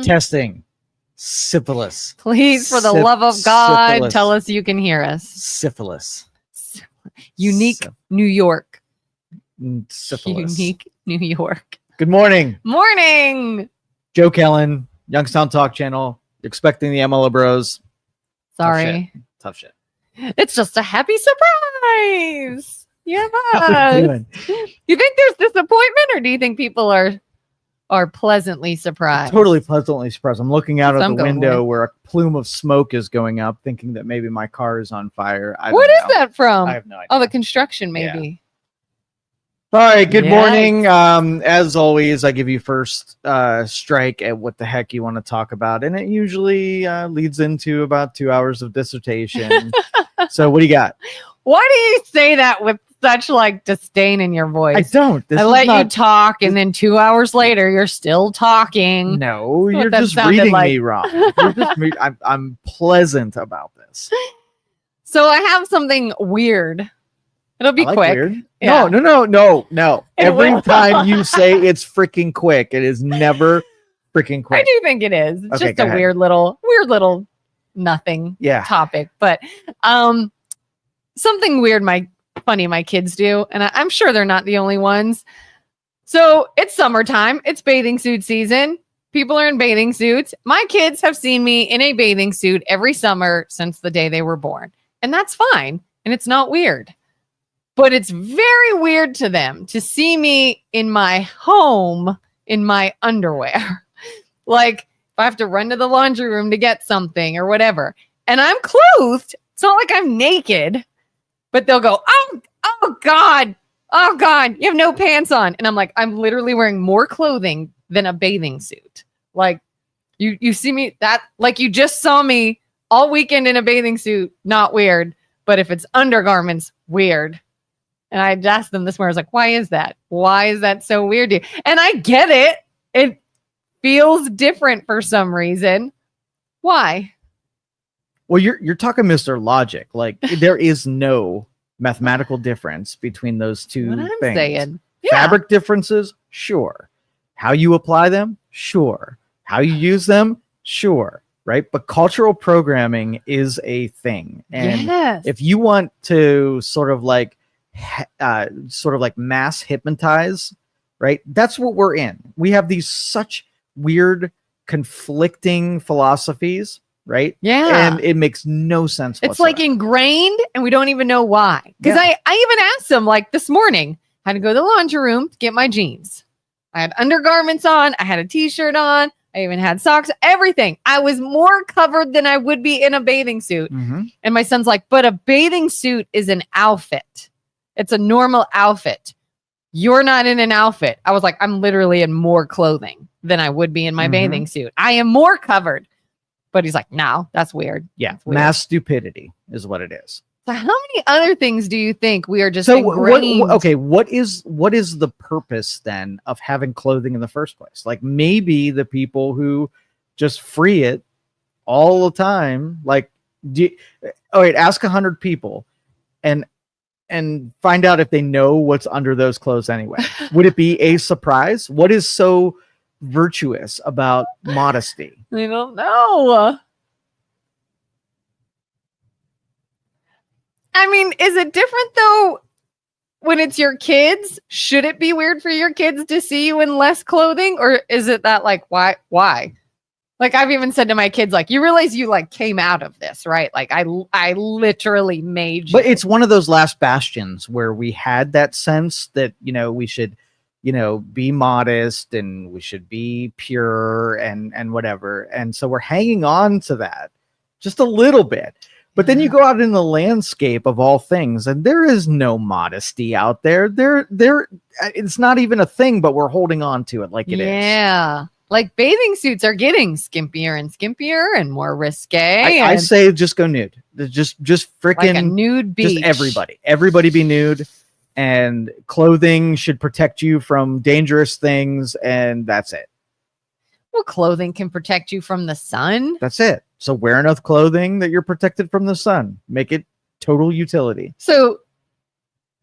Testing. Syphilis. Please, for the love of God, syphilis. tell us you can hear us. Syphilis. Unique New York. Syphilis. Unique New York. Good morning. Morning. Joe Kelin, Youngstown Talk Channel. Expecting the MLO Bros. Sorry. Tough shit. It's just a happy surprise. Yeah. How we doing? You think there's disappointment, or do you think people are pleasantly surprised? Totally pleasantly surprised. I'm looking out That's of what the I'm going window with. where a plume of smoke is going up, thinking that maybe my car is on fire. What is that from? I have no idea. Oh, the construction, maybe. All right, good Yikes. morning. As always, I give you first strike at what the heck you want to talk about, and it usually leads into about 2 hours of dissertation. So what do you got? Why do you say that with such like disdain in your voice? I don't. This I is let you not- talk, and then 2 hours later, you're still talking. No, what you're that just sounded reading like. me wrong. You're just I'm pleasant about this. So I have something weird. It'll be I like quick. weird. Yeah. No. It Every will. time you say it's freaking quick, it is never freaking I quick. do think it is. It's Okay, just go a ahead. weird little nothing Yeah. topic. But something weird funny my kids do, and I'm sure they're not the only ones. So it's summertime, it's bathing suit season. People are in bathing suits. My kids have seen me in a bathing suit every summer since the day they were born. And that's fine. And it's not weird. But it's very weird to them to see me in my home in my underwear. Like if I have to run to the laundry room to get something or whatever. And I'm clothed. It's not like I'm naked. But they'll go, oh God, you have no pants on. And I'm like, I'm literally wearing more clothing than a bathing suit. Like you see me like you just saw me all weekend in a bathing suit, not weird. But if it's undergarments, weird. And I asked them this morning, I was like, why is that? Why is that so weird to you? And I get it. It feels different for some reason. Why? Well, you're talking Mr. Logic. Like there is no mathematical difference between those two What I'm things. saying. Yeah. Fabric differences, sure. How you apply them, sure. How you use them, sure. Right? But cultural programming is a thing. And Yes. if you want to sort of like mass hypnotize, right? That's what we're in. We have these such weird conflicting philosophies, right? Yeah. And it makes no sense It's like ingrained and we don't even know why. Because Yeah. I even asked them like this morning, I had to go to the laundry room to get my jeans. I had undergarments on. I had a t-shirt on. I even had socks, everything. I was more covered than I would be in a bathing suit. Mm-hmm. And my son's like, but a bathing suit is an outfit. It's a normal outfit. You're not in an outfit. I was like, I'm literally in more clothing than I would be in my Mhm. bathing suit. I am more covered. But he's like, no, that's weird. Yeah, That's weird. mass stupidity is what it is. So how many other things do you think we are just So ingrained? what is the purpose then of having clothing in the first place? Like maybe the people who just free it all the time, like ask 100 people and find out if they know what's under those clothes anyway. Would it be a surprise? What is so virtuous about modesty? I don't know. I mean, is it different though when it's your kids? Should it be weird for your kids to see you in less clothing? Or is it that like, why? Like I've even said to my kids, like, you realize you like came out of this, right? Like I literally made you. But it's one of those last bastions where we had that sense that, we should, be modest and we should be pure and whatever. And so we're hanging on to that just a little bit. But then you go out in the landscape of all things, and there is no modesty out there. There, it's not even a thing, but we're holding on to it like it is. Yeah. Like bathing suits are getting skimpier and skimpier and more risque. I say just go nude. Just freaking like a nude beach. Just everybody be nude, and clothing should protect you from dangerous things, and that's it. Well, clothing can protect you from the sun. That's it. So wear enough clothing that you're protected from the sun. Make it total utility. So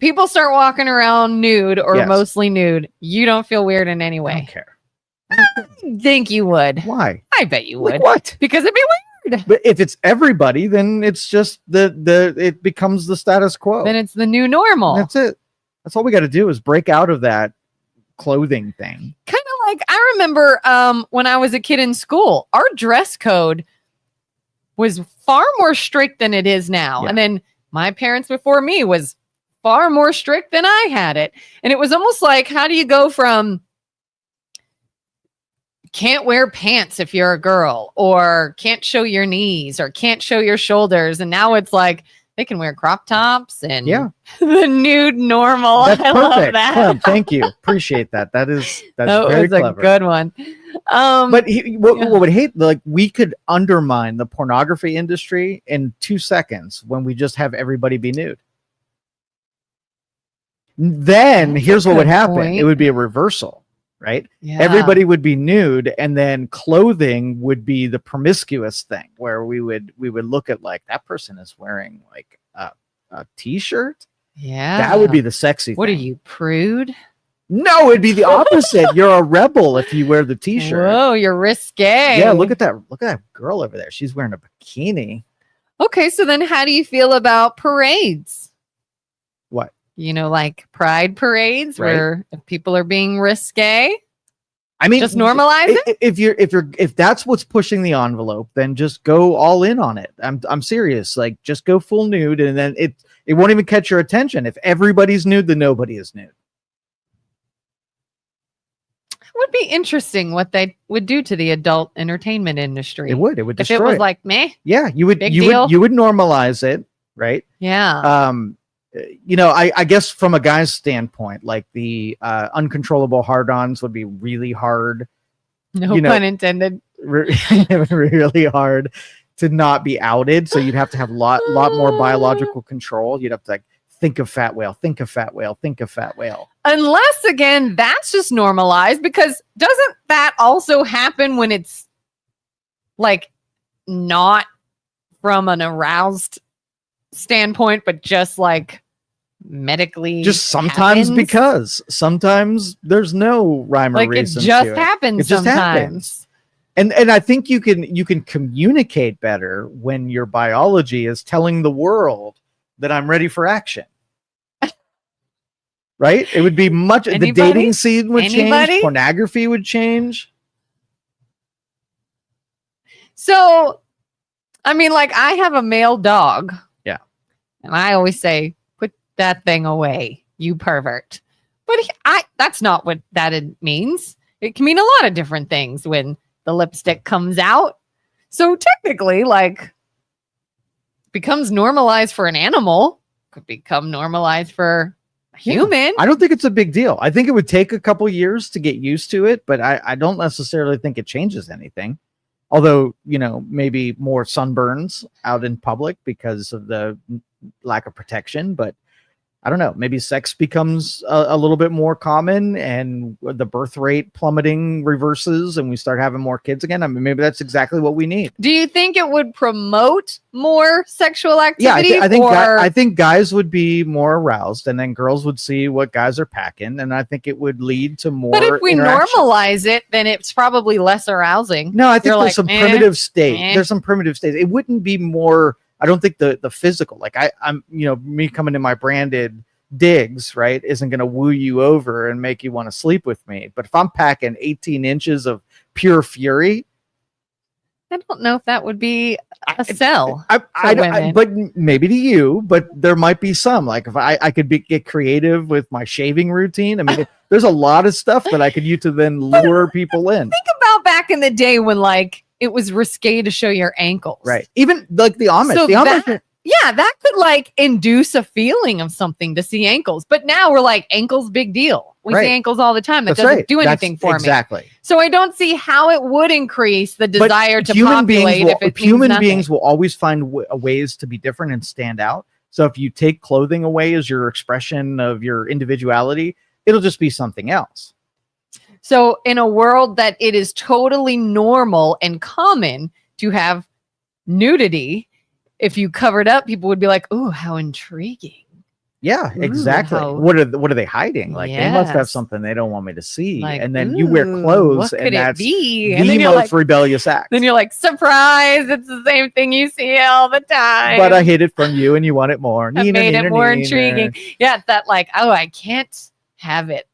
people start walking around nude or Yes. mostly nude. You don't feel weird in any I way. don't care. I think you would. Why? I bet you would. Like what? Because it'd be weird. But if it's everybody, then it's just it becomes the status quo. Then it's the new normal. That's it. That's all we got to do is break out of that clothing thing. Kind of like I remember when I was a kid in school, our dress code was far more strict than it is now. Yeah. And then my parents before me was far more strict than I had it. And it was almost like, how do you go from can't wear pants if you're a girl, or can't show your knees, or can't show your shoulders? And now it's like they can wear crop tops and the nude normal. That's I perfect. love that. Clem, thank you. Appreciate that. That's That very was clever. a good one. But what would hate, like, we could undermine the pornography industry in 2 seconds when we just have everybody be nude. Then That's here's a what would good happen. point. It would be a reversal, right? Yeah. Everybody would be nude, and then clothing would be the promiscuous thing, where we would look at, like, that person is wearing like a t-shirt. Yeah. That would be the sexy What thing. are you, prude? No, it'd be the opposite. You're a rebel if you wear the t-shirt. Whoa, you're risque. Yeah, look at that girl over there. She's wearing a bikini. Okay, so then how do you feel about parades? What? You know, like pride parades, Right. where if people are being risque, I mean, just normalize it. If that's what's pushing the envelope, then just go all in on it. I'm serious. Like, just go full nude, and then it won't even catch your attention. If everybody's nude, then nobody is nude. It would be interesting what they would do to the adult entertainment industry. It would if destroy it was like meh. yeah, you would big you deal. would you would normalize it, right? Yeah. I guess from a guy's standpoint, like the uncontrollable hard-ons would be really hard, No you know, pun intended. really hard to not be outed. So you'd have to have lot more biological control. You'd have to, like, think of fat whale, think of fat whale, think of fat whale. Unless, again, that's just normalized, because doesn't that also happen when it's like not from an aroused standpoint, but just like medically Just sometimes, happens? because sometimes there's no rhyme or like it reason just to it. happens It just sometimes. happens. And I think you can communicate better when your biology is telling the world that I'm ready for action. Right? It would be much. The Anybody? dating scene would Anybody? change. Pornography would change. So, I mean, like, I have a male dog. Yeah. And I always say, put that thing away, you pervert. But that's not what that means. It can mean a lot of different things when the lipstick comes out. So technically, like, becomes normalized for an animal, could become normalized for a human. I don't think it's a big deal. I think it would take a couple years to get used to it, but I don't necessarily think it changes anything. Although, maybe more sunburns out in public because of the lack of protection, but I don't know. Maybe sex becomes a little bit more common, and the birth rate plummeting reverses, and we start having more kids again. I mean, maybe that's exactly what we need. Do you think it would promote more sexual Yeah, activity? I think guys would be more aroused, and then girls would see what guys are packing, and I think it would lead to more. But if we interaction. normalize it, then it's probably less arousing. No, I think You're there's like, some eh, primitive state. eh. There's some primitive states. It wouldn't be more. I don't think the physical, like I'm, me coming in my branded digs, right, isn't going to woo you over and make you want to sleep with me. But if I'm packing 18 inches of pure fury, I don't know if that would be a sell. but maybe to you, but there might be some, like, if I could get creative with my shaving routine. I mean, there's a lot of stuff that I could use to then lure people in. Think about back in the day when, like, it was risque to show your ankles. Right. Even like the Amish. So the Amish. Yeah, that could like induce a feeling of something to see ankles. But now we're like, ankles, big deal. We Right. see ankles all the time. That That's doesn't right. do That's anything for me. exactly. So I don't see how it would increase the But desire to populate if it means human nothing. beings will always find ways to be different and stand out. So if you take clothing away as your expression of your individuality, it'll just be something else. So in a world that it is totally normal and common to have nudity, if you covered up, people would be like, "Ooh, how intriguing." Yeah, Ooh, exactly. how- What are they hiding? Like they must have Yes. something they don't want me to see. Like, And then you wear ooh, clothes, what and could it that's be? And the then you're most like, rebellious act. then you're like, surprise! It's the same thing you see all the time. But I hid it from you, and you want it more. I made it more Neener. intriguing. Yeah, it's that like, oh, I can't have it.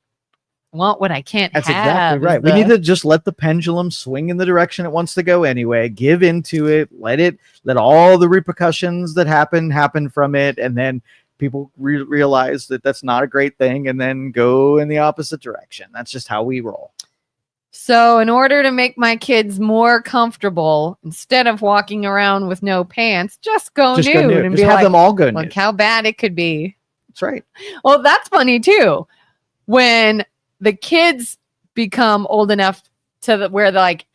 I want what I can't That's have. exactly right. We need to just let the pendulum swing in the direction it wants to go anyway. Give into it. Let all the repercussions that happen from it, and then people realize that that's not a great thing, and then go in the opposite direction. That's just how we roll. So, in order to make my kids more comfortable, instead of walking around with no pants, just go nude and just be have like, them all go look nude. how bad it could be. That's right. Well, that's funny too. When the kids become old enough to where they're like,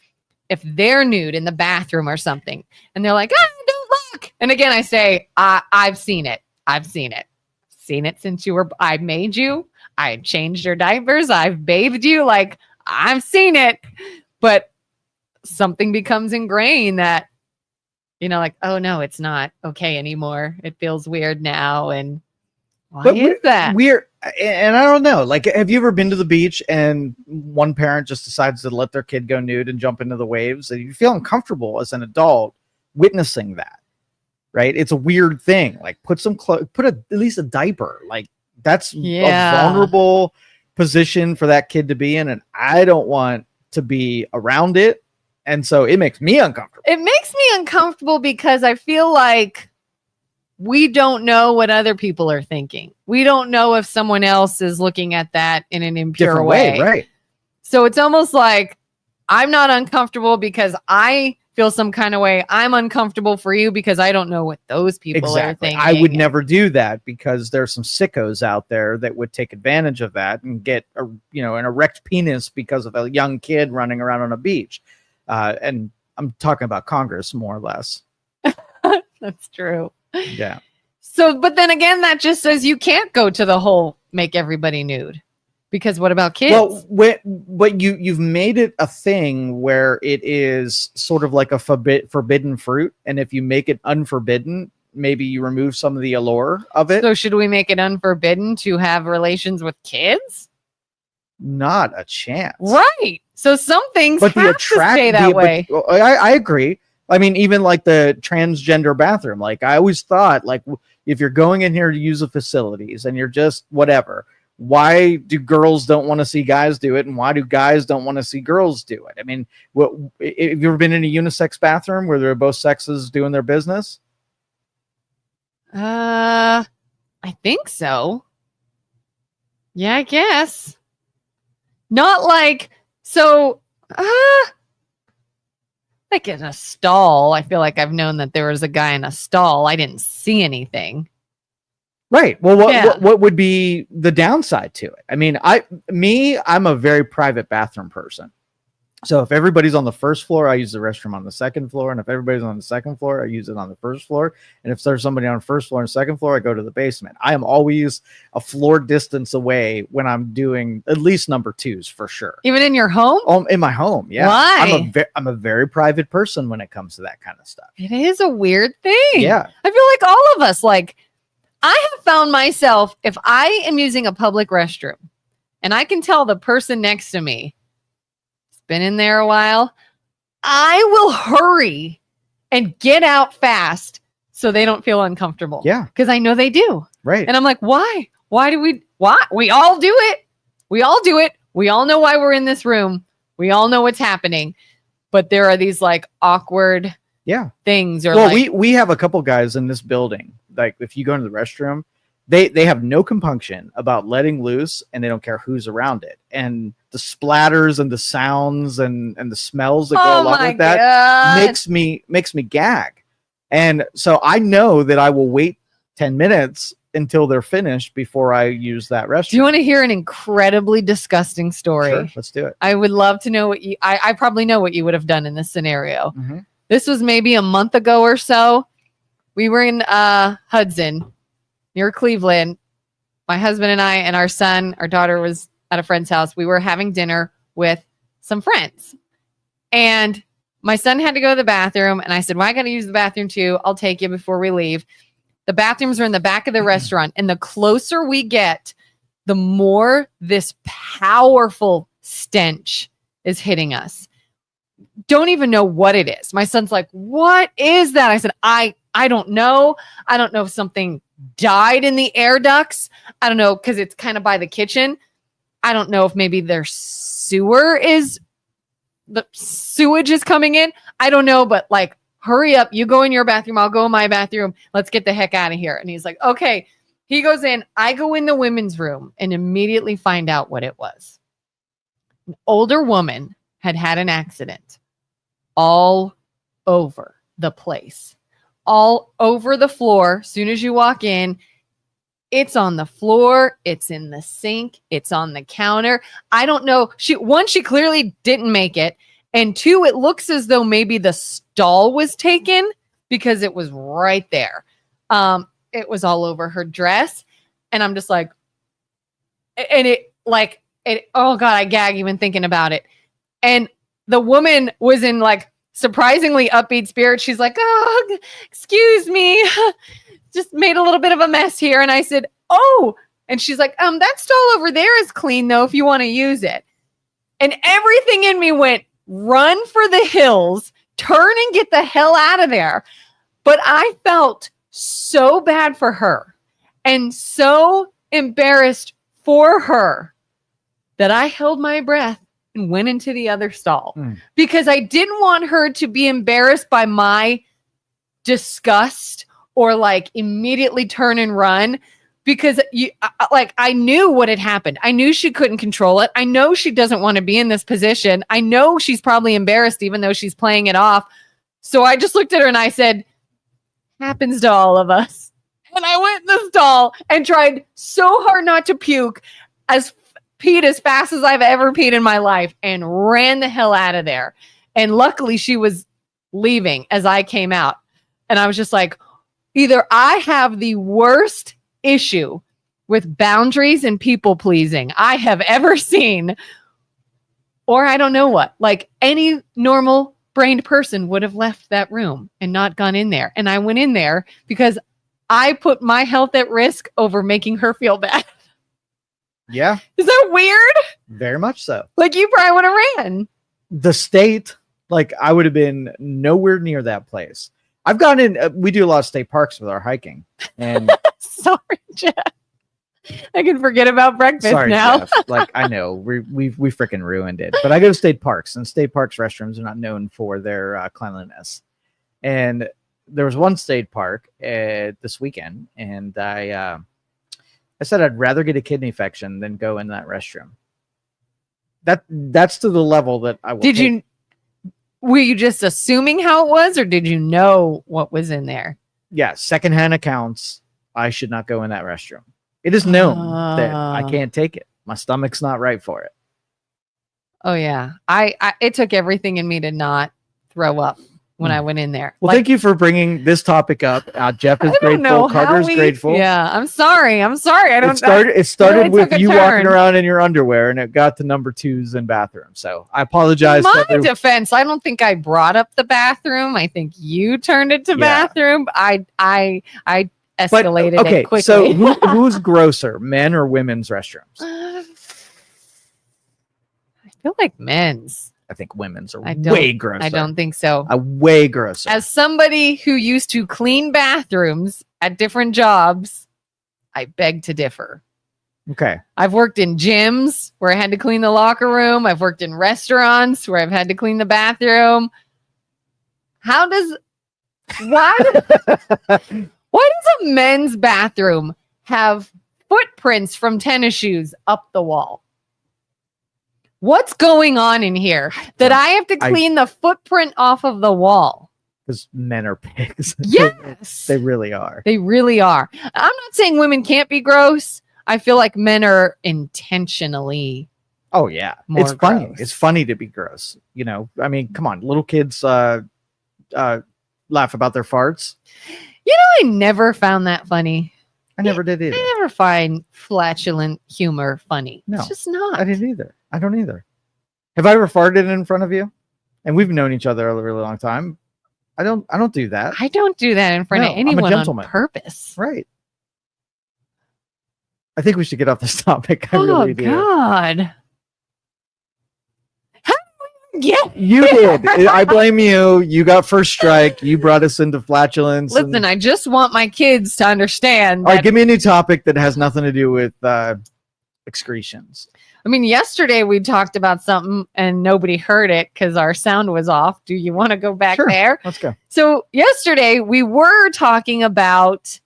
if they're nude in the bathroom or something, and they're like, don't look. And again, I say, I've seen it. I've seen it. Seen it since I made you. I changed your diapers. I've bathed you. Like, I've seen it. But something becomes ingrained that, like, oh no, it's not okay anymore. It feels weird now. And why is that? And I don't know. Like, have you ever been to the beach and one parent just decides to let their kid go nude and jump into the waves, and you feel uncomfortable as an adult witnessing that, right? It's a weird thing. Like, put at least a diaper. Like, that's a vulnerable position for that kid to be in, and I don't want to be around it. And so it makes me uncomfortable. It makes me uncomfortable because I feel like we don't know what other people are thinking. We don't know if someone else is looking at that in an impure way. Right. So it's almost like I'm not uncomfortable because I feel some kind of way. I'm uncomfortable for you because I don't know what those people are thinking. I would never do that because there's some sickos out there that would take advantage of that and get an erect penis because of a young kid running around on a beach. And I'm talking about Congress, more or less. That's true. Yeah. So, but then again, that just says you can't go to the whole make everybody nude, because what about kids? Well, but you've made it a thing where it is sort of like a forbidden fruit, and if you make it unforbidden, maybe you remove some of the allure of it. So, should we make it unforbidden to have relations with kids? Not a chance. Right. So some things have to stay that way. I agree. I mean, even like the transgender bathroom, like I always thought, like if you're going in here to use the facilities and you're just whatever, why do girls don't want to see guys do it? And why do guys don't want to see girls do it? I mean, have you ever been in a unisex bathroom where they're both sexes doing their business? I think so. Yeah, I guess. Not like, so, like in a stall. I feel like I've known that there was a guy in a stall. I didn't see anything. Right. Well, what would be the downside to it? I mean, I'm a very private bathroom person. So if everybody's on the first floor, I use the restroom on the second floor. And if everybody's on the second floor, I use it on the first floor. And if there's somebody on the first floor and second floor, I go to the basement. I am always a floor distance away when I'm doing at least number twos for sure. Even in your home? In my home, yeah. Why? I'm a very private person when it comes to that kind of stuff. It is a weird thing. Yeah. I feel like all of us, like, I have found myself, if I am using a public restroom and I can tell the person next to me has been in there a while, I will hurry and get out fast so they don't feel uncomfortable. Yeah. Because I know they do. Right. And I'm like, why? Why? We all do it. We all do it. We all know why we're in this room. We all know what's happening. But there are these like awkward things. Or we have a couple guys in this building. Like if you go into the restroom, they have no compunction about letting loose, and they don't care who's around it. And the splatters and the sounds and the smells that go along with that makes me gag. And so I know that I will wait 10 minutes until they're finished before I use that restroom. Do you want to hear an incredibly disgusting story? Sure, let's do it. I would love to know what I probably know what you would have done in this scenario. Mm-hmm. This was maybe a month ago or so. We were in Hudson near Cleveland. My husband and I and our son, our daughter was at a friend's house. We were having dinner with some friends. And my son had to go to the bathroom. And I said, well, I got to use the bathroom too. I'll take you before we leave. The bathrooms are in the back of the restaurant. And the closer we get, the more this powerful stench is hitting us. Don't even know what it is. My son's like, what is that? I said, I don't know. I don't know if something died in the air ducts. I don't know, because it's kind of by the kitchen. I don't know if maybe their the sewage is coming in. I don't know, but like, hurry up. You go in your bathroom. I'll go in my bathroom. Let's get the heck out of here. And he's like, okay. He goes in. I go in the women's room and immediately find out what it was. An older woman had an accident all over the place, all over the floor. As soon as you walk in, it's on the floor. It's in the sink. It's on the counter. I don't know. She clearly didn't make it. And two, it looks as though maybe the stall was taken because it was right there. It was all over her dress. And I'm just like, oh God, I gag even thinking about it. And the woman was in like surprisingly upbeat spirits. She's like, oh, excuse me. Just made a little bit of a mess here. And I said, oh, and she's like, that stall over there is clean though, if you want to use it. And everything in me went, run for the hills, turn and get the hell out of there. But I felt so bad for her and so embarrassed for her that I held my breath and went into the other stall because I didn't want her to be embarrassed by my disgust or like immediately turn and run, because I knew what had happened. I knew she couldn't control it. I know she doesn't want to be in this position. I know she's probably embarrassed even though she's playing it off. So I just looked at her and I said, happens to all of us. And I went in the stall and tried so hard not to puke, peed as fast as I've ever peed in my life, and ran the hell out of there. And luckily she was leaving as I came out. And I was just like, either I have the worst issue with boundaries and people pleasing I have ever seen, or I don't know what. Like any normal brained person would have left that room and not gone in there. And I went in there because I put my health at risk over making her feel bad. Yeah. Is that weird? Very much so. Like you probably would have ran. The state, like I would have been nowhere near that place. I've gone in, we do a lot of state parks with our hiking. And sorry, Jeff. I can forget about breakfast now. Jeff. Like I know we freaking ruined it. But I go to state parks, and state parks restrooms are not known for their cleanliness. And there was one state park this weekend, and I said I'd rather get a kidney infection than go in that restroom. That's to the level that I will. Were you just assuming how it was, or did you know what was in there? Yeah, secondhand accounts. I should not go in that restroom. It is known that I can't take it. My stomach's not right for it. Oh yeah, it took everything in me to not throw up when I went in there. Well, thank you for bringing this topic up. Jeff is grateful. Carter's grateful. Yeah, I'm sorry. I don't. It started with you walking around in your underwear, and it got to number 2s in bathrooms. So I apologize. In my defense, I don't think I brought up the bathroom. I think you turned it to bathroom. I escalated it quickly. So who's grosser, men or women's restrooms? I feel like men's. I think women's are way grosser. I don't think so. Way grosser. As somebody who used to clean bathrooms at different jobs, I beg to differ. Okay. I've worked in gyms where I had to clean the locker room. I've worked in restaurants where I've had to clean the bathroom. Why does a men's bathroom have footprints from tennis shoes up the wall? What's going on in here that I have to clean the footprint off of the wall? Because men are pigs. Yes. They really are. They really are. I'm not saying women can't be gross. I feel like men are intentionally. Oh, yeah. It's funny. Gross. It's funny to be gross. You know, I mean, come on. Little kids laugh about their farts. You know, I never found that funny. I never did either. I never find flatulent humor funny. No, it's just not. I didn't either. I don't either. Have I ever farted in front of you? And we've known each other a really long time. I don't do that. I don't do that in front of No, I'm a anyone on gentleman. purpose. Right. I think we should get off this topic. I Oh, really do. God. How did we get You here? did. I blame you. You got first strike. You brought us into flatulence. Listen, I just want my kids to understand All right, that. give me a new topic that has nothing to do with excretions. I mean, yesterday we talked about something and nobody heard it because our sound was off. Do you want to go back Sure. there? Let's go. So yesterday we were talking about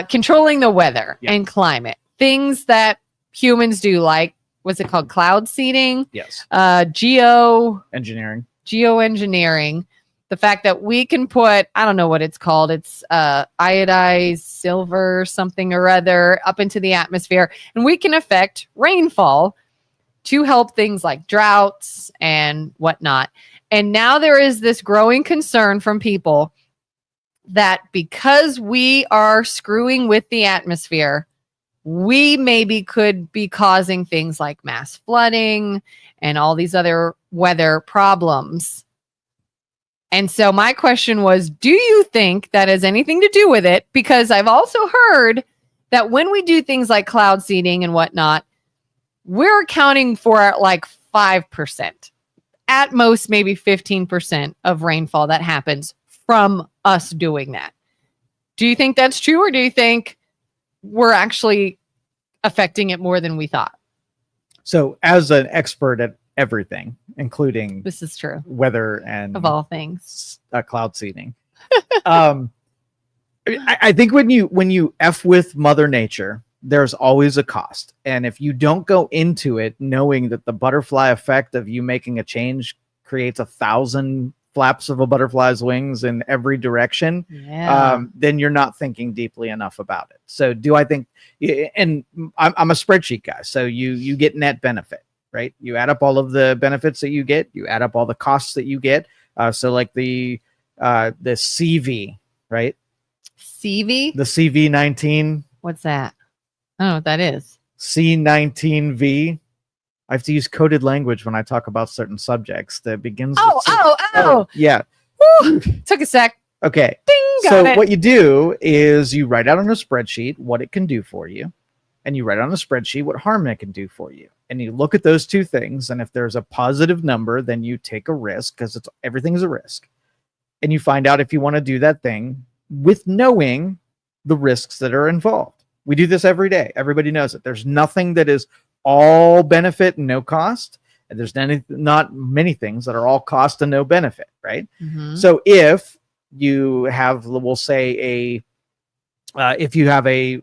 controlling the weather Yeah. and climate, things that humans do, like, what's it called? Cloud seeding, Yes. Engineering. geoengineering. The fact that we can put, I don't know what it's called. It's iodized silver, something or other, up into the atmosphere. And we can affect rainfall to help things like droughts and whatnot. And now there is this growing concern from people that because we are screwing with the atmosphere, we maybe could be causing things like mass flooding and all these other weather problems. And so my question was, do you think that has anything to do with it? Because I've also heard that when we do things like cloud seeding and whatnot, we're accounting for like 5%, at most maybe 15% of rainfall that happens from us doing that. Do you think that's true, or do you think we're actually affecting it more than we thought? So, as an expert at everything, including This is true. weather and Of all things. cloud seeding, I think when you F with Mother Nature, there's always a cost. And if you don't go into it knowing that the butterfly effect of you making a change creates 1,000 flaps of a butterfly's wings in every direction, then you're not thinking deeply enough about it. So do I think, and I'm a spreadsheet guy, so you get net benefit, right? You add up all of the benefits that you get, you add up all the costs that you get. So like the CV, right? CV? The CV19. What's that? I don't know what that is. C19V. I have to use coded language when I talk about certain subjects that begins with C. Oh. Yeah. Woo! Took a sec. Okay. Ding, got So it. what you do is you write out on a spreadsheet what it can do for you, and you write on a spreadsheet what harm it can do for you. And you look at those two things, and if there's a positive number, then you take a risk, because everything is a risk. And you find out if you want to do that thing with knowing the risks that are involved. We do this every day. Everybody knows it. There's nothing that is all benefit and no cost. And there's not many things that are all cost and no benefit, right? Mhm. So if you have, we'll say if you have a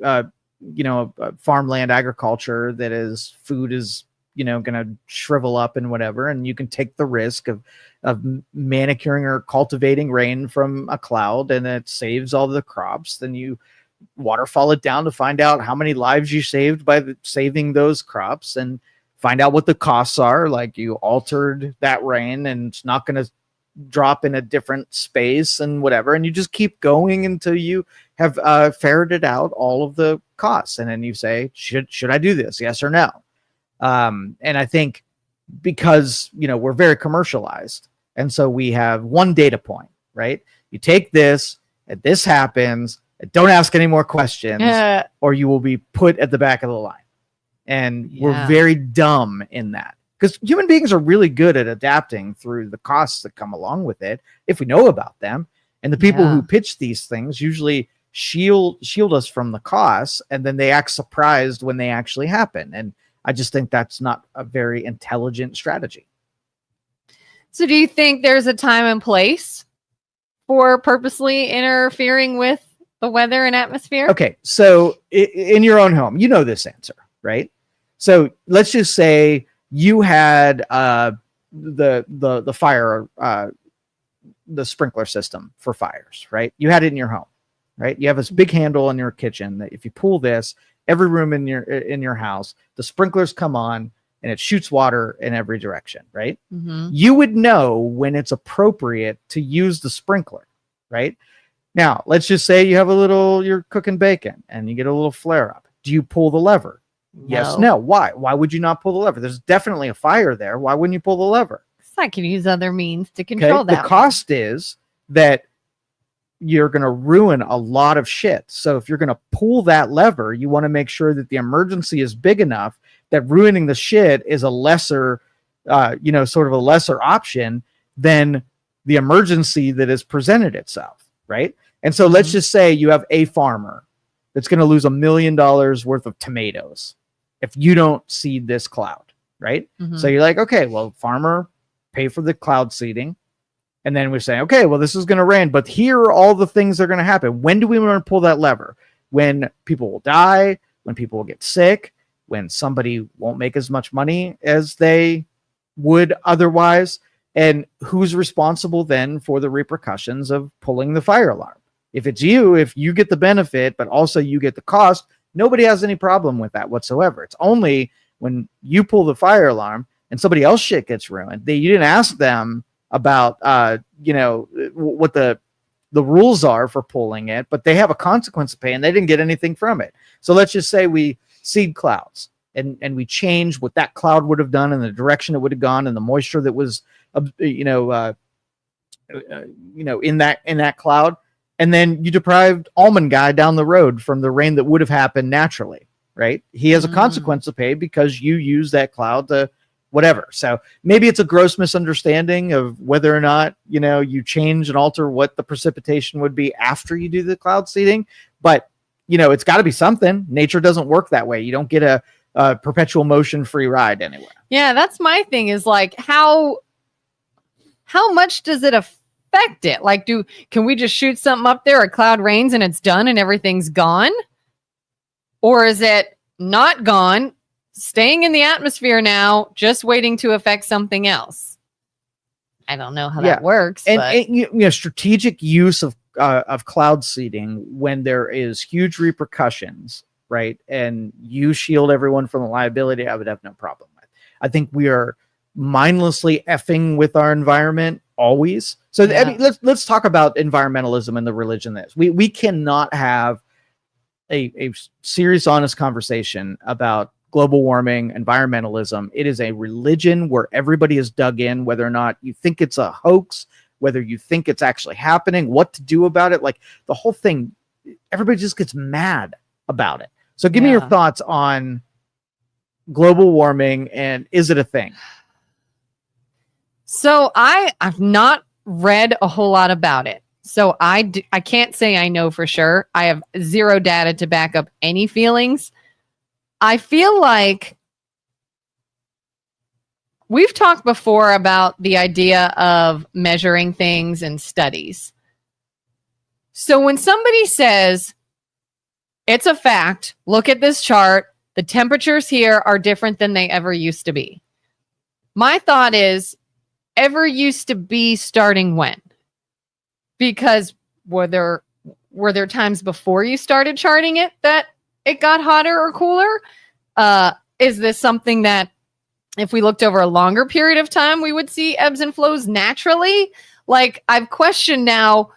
farmland agriculture that is food is, going to shrivel up and whatever, and you can take the risk of manicuring or cultivating rain from a cloud, and it saves all the crops, then you waterfall it down to find out how many lives you saved by saving those crops, and find out what the costs are. Like, you altered that rain and it's not going to drop in a different space and whatever. And you just keep going until you have ferreted out all of the costs. And then you say, should I do this? Yes or no? And I think because, we're very commercialized. And so we have one data point, right? You take this, and this happens, and don't ask any more questions, or you will be put at the back of the line. And we're very dumb in that, because human beings are really good at adapting through the costs that come along with it, if we know about them. And the people who pitch these things usually shield us from the costs, and then they act surprised when they actually happen. And I just think that's not a very intelligent strategy. So do you think there's a time and place for purposely interfering with the weather and atmosphere? Okay, so in your own home, you know this answer, right? So let's just say you had the fire, the sprinkler system for fires, right? You had it in your home, right? You have this big handle in your kitchen that if you pull this, every room in your house, the sprinklers come on and it shoots water in every direction, right? Mm-hmm. You would know when it's appropriate to use the sprinkler, right? Now, let's just say you're cooking bacon and you get a little flare up. Do you pull the lever? Yes, no. Why? Why would you not pull the lever? There's definitely a fire there. Why wouldn't you pull the lever? I can use other means to control The that. cost is that you're going to ruin a lot of shit. So if you're going to pull that lever, you want to make sure that the emergency is big enough that ruining the shit is a lesser, sort of a lesser option than the emergency that has presented itself, right? And so let's just say you have a farmer that's going to lose $1 million worth of tomatoes if you don't seed this cloud, right? So you're like, okay, well, farmer, pay for the cloud seeding. And then we're saying, okay, well, this is going to rain, but here are all the things that are going to happen. When do we want to pull that lever? When people will die, when people will get sick, when somebody won't make as much money as they would otherwise. And who's responsible then for the repercussions of pulling the fire alarm? If it's you, if you get the benefit, but also you get the cost, nobody has any problem with that whatsoever. It's only when you pull the fire alarm and somebody else shit gets ruined that you didn't ask them about what the rules are for pulling it, but they have a consequence to pay and they didn't get anything from it. So let's just say we seed clouds and we change what that cloud would have done and the direction it would have gone and the moisture that was in that cloud, and then you deprived almond guy down the road from the rain that would have happened naturally, right? He has a consequence to pay because you use that cloud to whatever. So maybe it's a gross misunderstanding of whether or not, you change and alter what the precipitation would be after you do the cloud seeding. But, it's got to be something. Nature doesn't work that way. You don't get a perpetual motion free ride anywhere. Yeah, that's my thing is like, how much does it affect it? Like, can we just shoot something up there, a cloud rains and it's done and everything's gone? Or is it not gone, staying in the atmosphere now, just waiting to affect something else? I don't know how that works. And strategic use of cloud seeding when there is huge repercussions, right? And you shield everyone from the liability, I would have no problem with. I think we are mindlessly effing with our environment always. So I mean, let's talk about environmentalism and the religion that is. We cannot have a serious, honest conversation about global warming, environmentalism. It is a religion where everybody is dug in, whether or not you think it's a hoax, whether you think it's actually happening, what to do about it. Like the whole thing, everybody just gets mad about it. So give me your thoughts on global warming and is it a thing? So I've not read a whole lot about it. So I can't say I know for sure. I have zero data to back up any feelings. I feel like we've talked before about the idea of measuring things and studies. So when somebody says, it's a fact, look at this chart, the temperatures here are different than they ever used to be. My thought is, ever used to be starting when? Because were there times before you started charting it that it got hotter or cooler? Is this something that if we looked over a longer period of time, we would see ebbs and flows naturally? Like, I've questioned now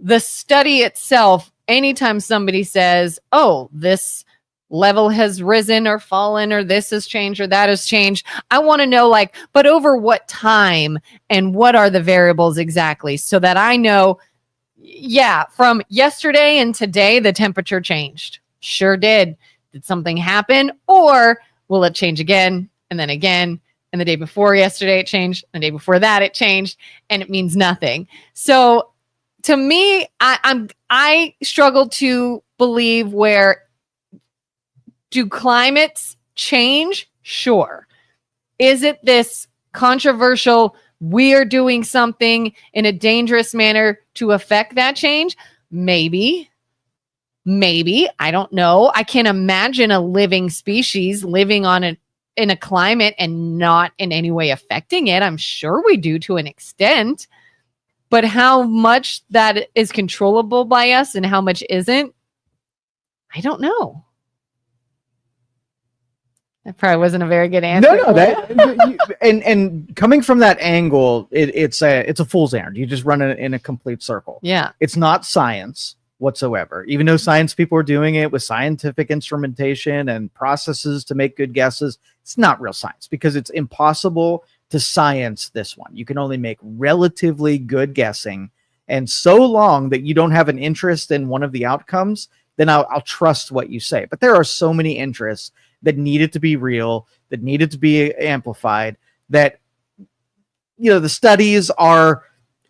the study itself. Anytime somebody says, oh, this level has risen or fallen, or this has changed or that has changed, I want to know, like, but over what time and what are the variables exactly, so that I know, from yesterday and today, the temperature changed. Sure did. Did something happen, or will it change again and then again? And the day before yesterday it changed, and the day before that it changed, and it means nothing. So to me, I struggle to believe where do climates change? Sure. Is it this controversial, we are doing something in a dangerous manner to affect that change? Maybe. I don't know. I can't imagine a living species living in a climate and not in any way affecting it. I'm sure we do to an extent, but how much that is controllable by us and how much isn't, I don't know. That probably wasn't a very good answer. No, and coming from that angle, it's a fool's errand. You just run in a complete circle. Yeah. It's not science whatsoever. Even though science people are doing it with scientific instrumentation and processes to make good guesses, it's not real science because it's impossible to science this one. You can only make relatively good guessing. And so long that you don't have an interest in one of the outcomes, then I'll trust what you say. But there are so many interests that needed to be real, that needed to be amplified, that, the studies are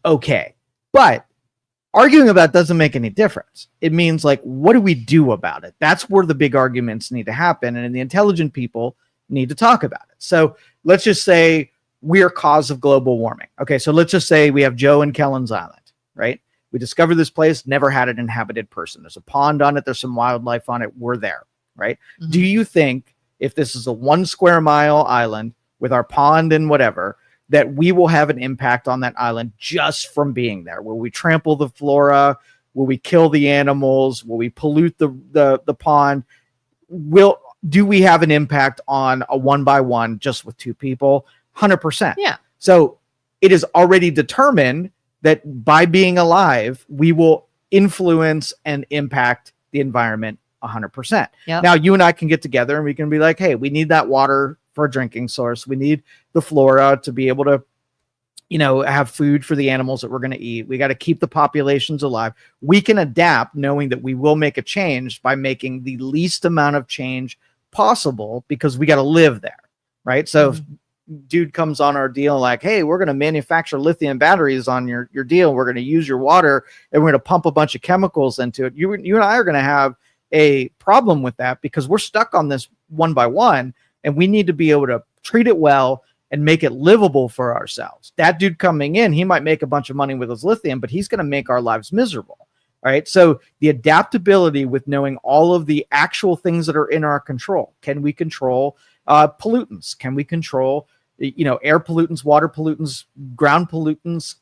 okay. But arguing about it doesn't make any difference. It means, like, what do we do about it? That's where the big arguments need to happen. And the intelligent people need to talk about it. So let's just say we're cause of global warming. Okay, so let's just say we have Joe and Kelin's Island, right? We discovered this place, never had an inhabited person. There's a pond on it. There's some wildlife on it. We're there, right? Mm-hmm. Do you think if this is a 1 square mile island with our pond and whatever, that we will have an impact on that island just from being there? Will we trample the flora? Will we kill the animals? Will we pollute the pond? Do we have an impact on a 1-by-1 just with 2 people? 100%. Yeah. So it is already determined that by being alive, we will influence and impact the environment 100%. Yep. Now, you and I can get together and we can be like, hey, we need that water for a drinking source. We need the flora to be able to, have food for the animals that we're going to eat. We got to keep the populations alive. We can adapt knowing that we will make a change by making the least amount of change possible because we got to live there, right? So if dude comes on our deal like, hey, we're going to manufacture lithium batteries on your deal. We're going to use your water and we're going to pump a bunch of chemicals into it. You and I are going to have a problem with that because we're stuck on this 1-by-1 and we need to be able to treat it well and make it livable for ourselves. That dude coming in, he might make a bunch of money with his lithium, but he's going to make our lives miserable. All right. So the adaptability with knowing all of the actual things that are in our control. Can we control pollutants? Can we control air pollutants, water pollutants, ground pollutants,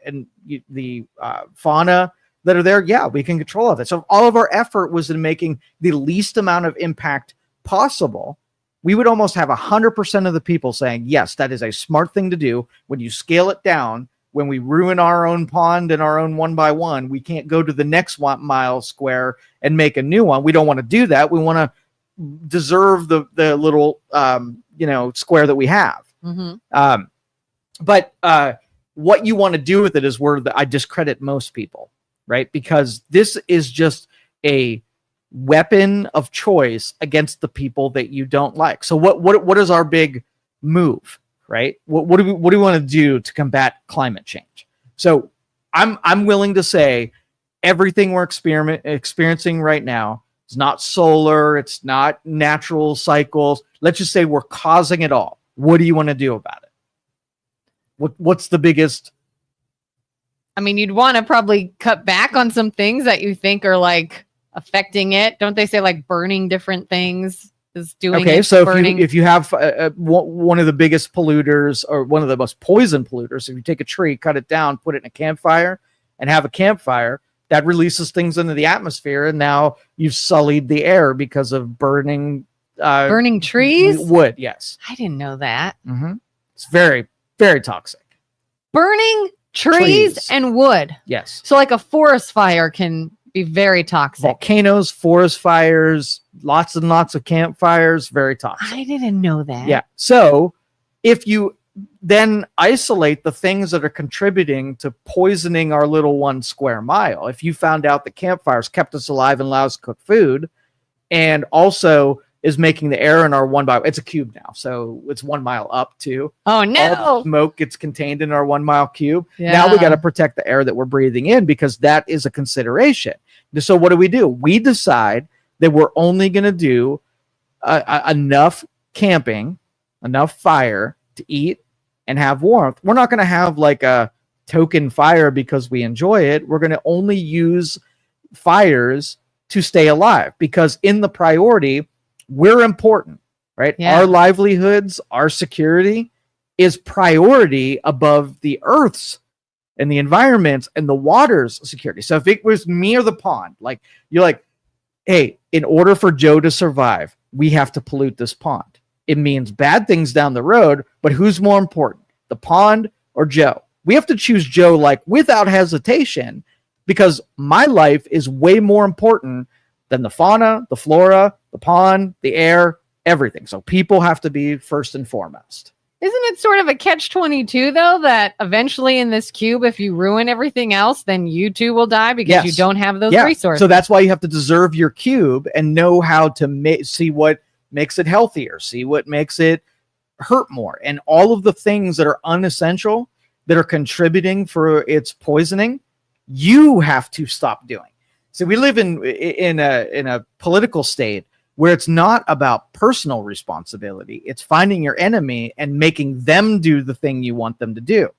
and the fauna that are there? Yeah, we can control all that. So if all of our effort was in making the least amount of impact possible, we would almost have 100% of the people saying, yes, that is a smart thing to do. When you scale it down, when we ruin our own pond and our own 1-by-1, we can't go to the next mile square and make a new one. We don't want to do that. We want to deserve the little, square that we have. Mm-hmm. But what you want to do with it is where I discredit most people, right? Because this is just a weapon of choice against the people that you don't like. So what is our big move, right? What do we want to do to combat climate change? So I'm willing to say everything we're experiencing right now is not solar, it's not natural cycles. Let's just say we're causing it all. What do you want to do about it? What's the biggest? I mean, you'd want to probably cut back on some things that you think are like affecting it. Don't they say like burning different things is doing okay, it? So burning? if you have one of the biggest polluters or one of the most poison polluters, if you take a tree, cut it down, put it in a campfire and have a campfire, that releases things into the atmosphere. And now you've sullied the air because of burning trees, wood. Yes. I didn't know that. Mm-hmm. It's very, very toxic. Burning trees and wood. Yes. So like a forest fire can be very toxic. Volcanoes, forest fires, lots and lots of campfires, very toxic. I didn't know that. Yeah. So if you then isolate the things that are contributing to poisoning our little 1 square mile, if you found out that campfires kept us alive and allowed us to cook food and also is making the air in our 1-by-1, it's a cube now. So it's 1 mile up too. Oh no. All the smoke gets contained in our 1 mile cube. Yeah. Now we got to protect the air that we're breathing in because that is a consideration. So what do? We decide that we're only going to do enough camping, enough fire to eat and have warmth. We're not going to have like a token fire because we enjoy it. We're going to only use fires to stay alive because in the priority, we're important, right? Yeah. Our livelihoods, our security is priority above the Earth's and the environment's and the water's security. So if it was me or the pond, like you're like, hey, in order for Joe to survive, we have to pollute this pond. It means bad things down the road, but who's more important, the pond or Joe? We have to choose Joe like without hesitation because my life is way more important than the fauna, the flora, the pond, the air, everything. So people have to be first and foremost. Isn't it sort of a catch-22 though, that eventually in this cube, if you ruin everything else, then you too will die because you don't have those resources. So that's why you have to deserve your cube and know how to see what makes it healthier, see what makes it hurt more, and all of the things that are unessential that are contributing for its poisoning, you have to stop doing. So we live in a political state where it's not about personal responsibility. It's finding your enemy and making them do the thing you want them to do,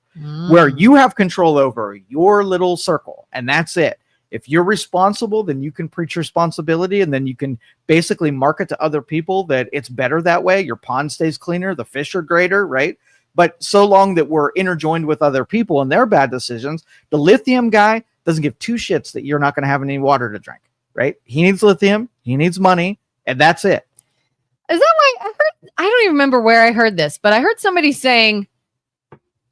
where you have control over your little circle, and that's it. If you're responsible, then you can preach responsibility, and then you can basically market to other people that it's better that way. Your pond stays cleaner, the fish are greater, right? But so long that we're interjoined with other people and their bad decisions, the lithium guy doesn't give two shits that you're not going to have any water to drink, right? He needs lithium, he needs money, and that's it. Is that why I don't even remember where I heard this, but I heard somebody saying,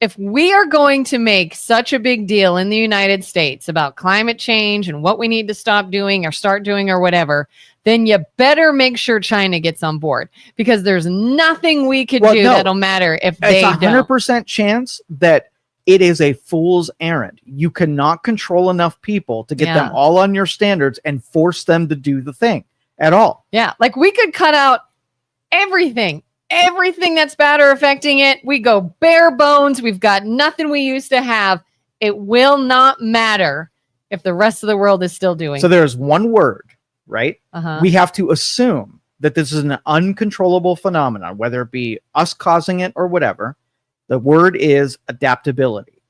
if we are going to make such a big deal in the United States about climate change and what we need to stop doing or start doing or whatever, then you better make sure China gets on board, because there's nothing we could do that'll matter if they don't. It's 100% chance that it is a fool's errand. You cannot control enough people to get them all on your standards and force them to do the thing at all. Yeah, like we could cut out everything that's bad or affecting it. We go bare bones. We've got nothing we used to have. It will not matter if the rest of the world is still doing. So there's one word, right? We have to assume that this is an uncontrollable phenomenon, whether it be us causing it or whatever. The word is adaptability.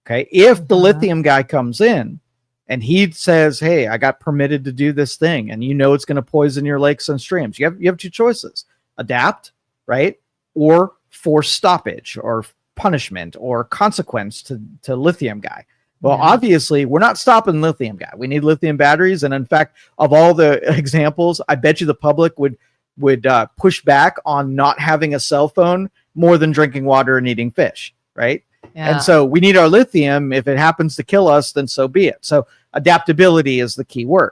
Okay. If the lithium guy comes in and he says, hey, I got permitted to do this thing, and it's going to poison your lakes and streams, you have two choices: adapt, right? Or force stoppage or punishment or consequence to lithium guy. Well, obviously, we're not stopping lithium guy. We need lithium batteries. And in fact, of all the examples, I bet you the public would push back on not having a cell phone more than drinking water and eating fish, right? Yeah. And so we need our lithium. If it happens to kill us, then so be it. So adaptability is the key word.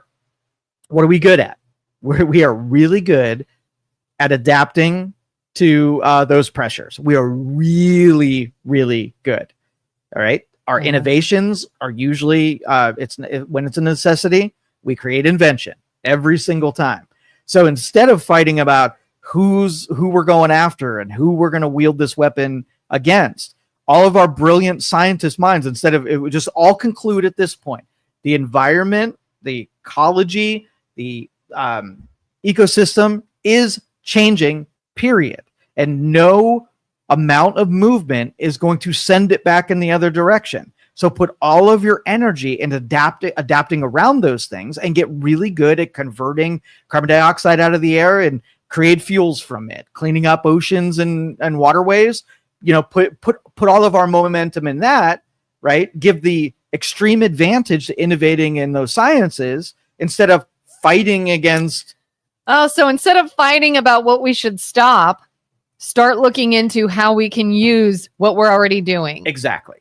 What are we good at? We are really good at adapting to those pressures. We are really, really good. All right. Our innovations are usually, when it's a necessity, we create invention every single time. So instead of fighting about who we're going after and who we're going to wield this weapon against, all of our brilliant scientist minds, instead of, it would just all conclude at this point: the environment, the ecology, the ecosystem is changing, period. And no amount of movement is going to send it back in the other direction. So put all of your energy in adapting around those things, and get really good at converting carbon dioxide out of the air and create fuels from it, cleaning up oceans and waterways. Put all of our momentum in that, right? Give the extreme advantage to innovating in those sciences instead of fighting against. Oh, so instead of fighting about what we should stop, start looking into how we can use what we're already doing. Exactly.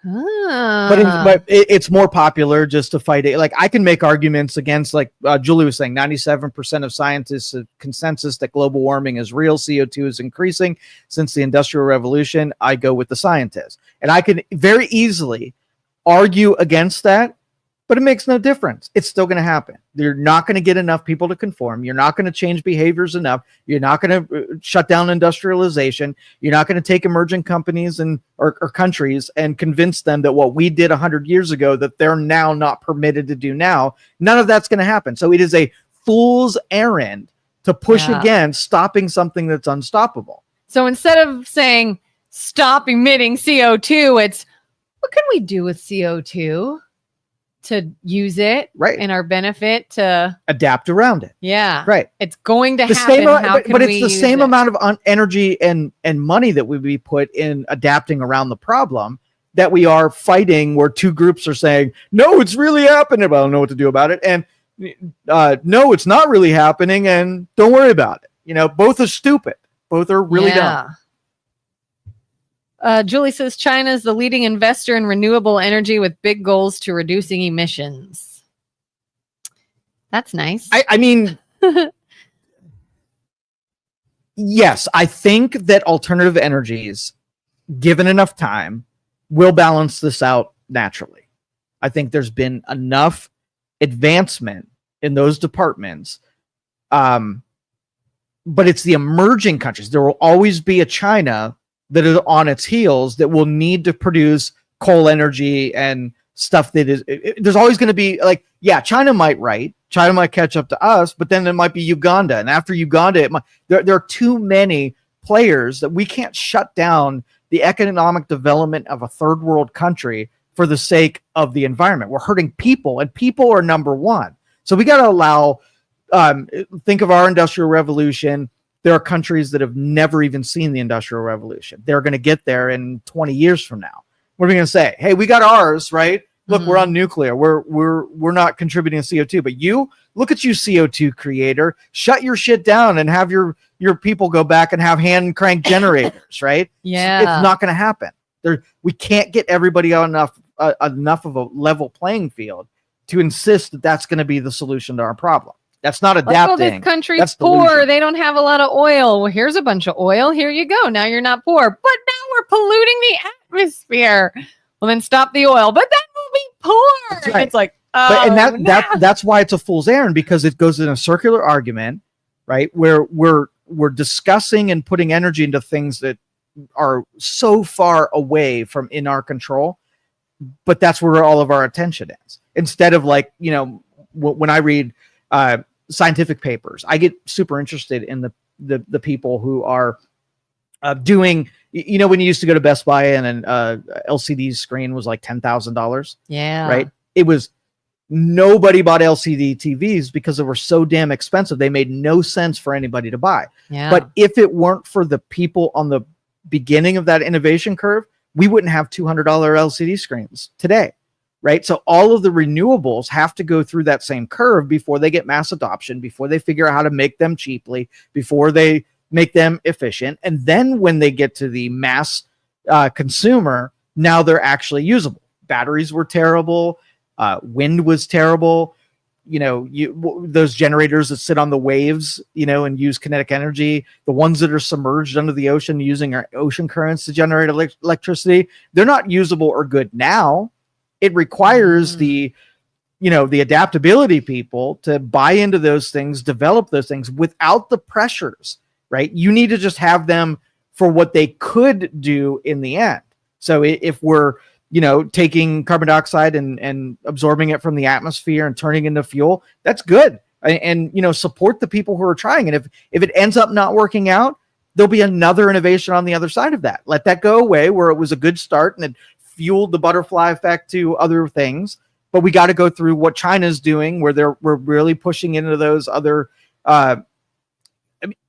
But it's more popular just to fight it. Like, I can make arguments against, like Julie was saying, 97% of scientists have consensus that global warming is real. CO2 is increasing since the Industrial Revolution. I go with the scientists. And I can very easily argue against that, but it makes no difference. It's still going to happen. You're not going to get enough people to conform. You're not going to change behaviors enough. You're not going to shut down industrialization. You're not going to take emerging companies or countries and convince them that what we did 100 years ago, that they're now not permitted to do now. None of that's going to happen. So it is a fool's errand to push against stopping something that's unstoppable. So instead of saying stop emitting CO2, it's what can we do with CO2? To use it in our benefit, to adapt around it. Yeah. Right. It's going to happen. But it's the same amount of energy and money that would be put in adapting around the problem that we are fighting, where two groups are saying, no, it's really happening, but I don't know what to do about it. And no, it's not really happening, and don't worry about it. Both are stupid. Both are really dumb. Julie says China is the leading investor in renewable energy with big goals to reducing emissions. That's nice. I mean, Yes, I think that alternative energies, given enough time, will balance this out naturally. I think there's been enough advancement in those departments. But it's the emerging countries. There will always be a China that is on its heels that will need to produce coal energy and stuff that is, there's always going to be like, yeah, China might catch up to us, but then there might be Uganda. And after Uganda, there are too many players that we can't shut down the economic development of a third world country for the sake of the environment. We're hurting people, and people are number one. So we got to allow, think of our industrial revolution. There are countries that have never even seen the industrial revolution. They're going to get there in 20 years from now. What are we going to say? Hey, we got ours, right? Look, we're on nuclear. We're not contributing to CO2, but you look at you, CO2 creator, shut your shit down and have your people go back and have hand crank generators, right? Yeah, it's not going to happen. We can't get everybody on enough of a level playing field to insist that that's going to be the solution to our problem. That's not adapting. Like, oh, this country's poor. They don't have a lot of oil. Well, here's a bunch of oil. Here you go. Now you're not poor. But now we're polluting the atmosphere. Well, then stop the oil. But then we'll be poor. Right. It's like, that's why it's a fool's errand, because it goes in a circular argument, right? Where we're discussing and putting energy into things that are so far away from in our control, but that's where all of our attention is. Instead of, like, you know, when I read scientific papers, I get super interested in the people who are doing, you know, when you used to go to Best Buy and an LCD screen was like $10,000. Yeah. Right. It was, nobody bought LCD TVs because they were so damn expensive. They made no sense for anybody to buy. Yeah. But if it weren't for the people on the beginning of that innovation curve, we wouldn't have $200 LCD screens today. Right. So all of the renewables have to go through that same curve before they get mass adoption, before they figure out how to make them cheaply, before they make them efficient. And then when they get to the mass consumer, now they're actually usable. Batteries were terrible. Wind was terrible. You know, those generators that sit on the waves, you know, and use kinetic energy, the ones that are submerged under the ocean using our ocean currents to generate electricity, they're not usable or good now. It requires the adaptability people to buy into those things, develop those things without the pressures, right? You need to just have them for what they could do in the end. So if we're, you know, taking carbon dioxide and absorbing it from the atmosphere and turning it into fuel, that's good. And, you know, support the people who are trying. And if it ends up not working out, there'll be another innovation on the other side of that. Let that go away where it was a good start and it fueled the butterfly effect to other things. But we got to go through what China's doing, where we're really pushing into those other.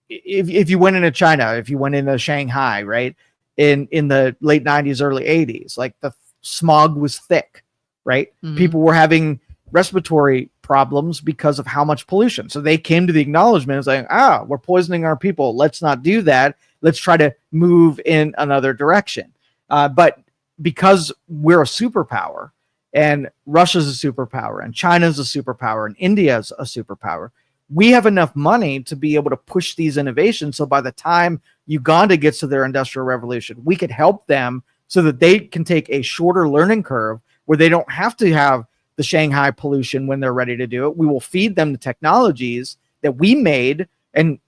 If you went into China, if you went into Shanghai, right, in the late 90s, early 80s, like the smog was thick, right? Mm-hmm. People were having respiratory problems because of how much pollution. So they came to the acknowledgement as like, we're poisoning our people. Let's not do that. Let's try to move in another direction. But because we're a superpower, and Russia's a superpower, and China's a superpower, and India's a superpower, we have enough money to be able to push these innovations. So by the time Uganda gets to their industrial revolution, we could help them so that they can take a shorter learning curve where they don't have to have the Shanghai pollution when they're ready to do it. We will feed them the technologies that we made. And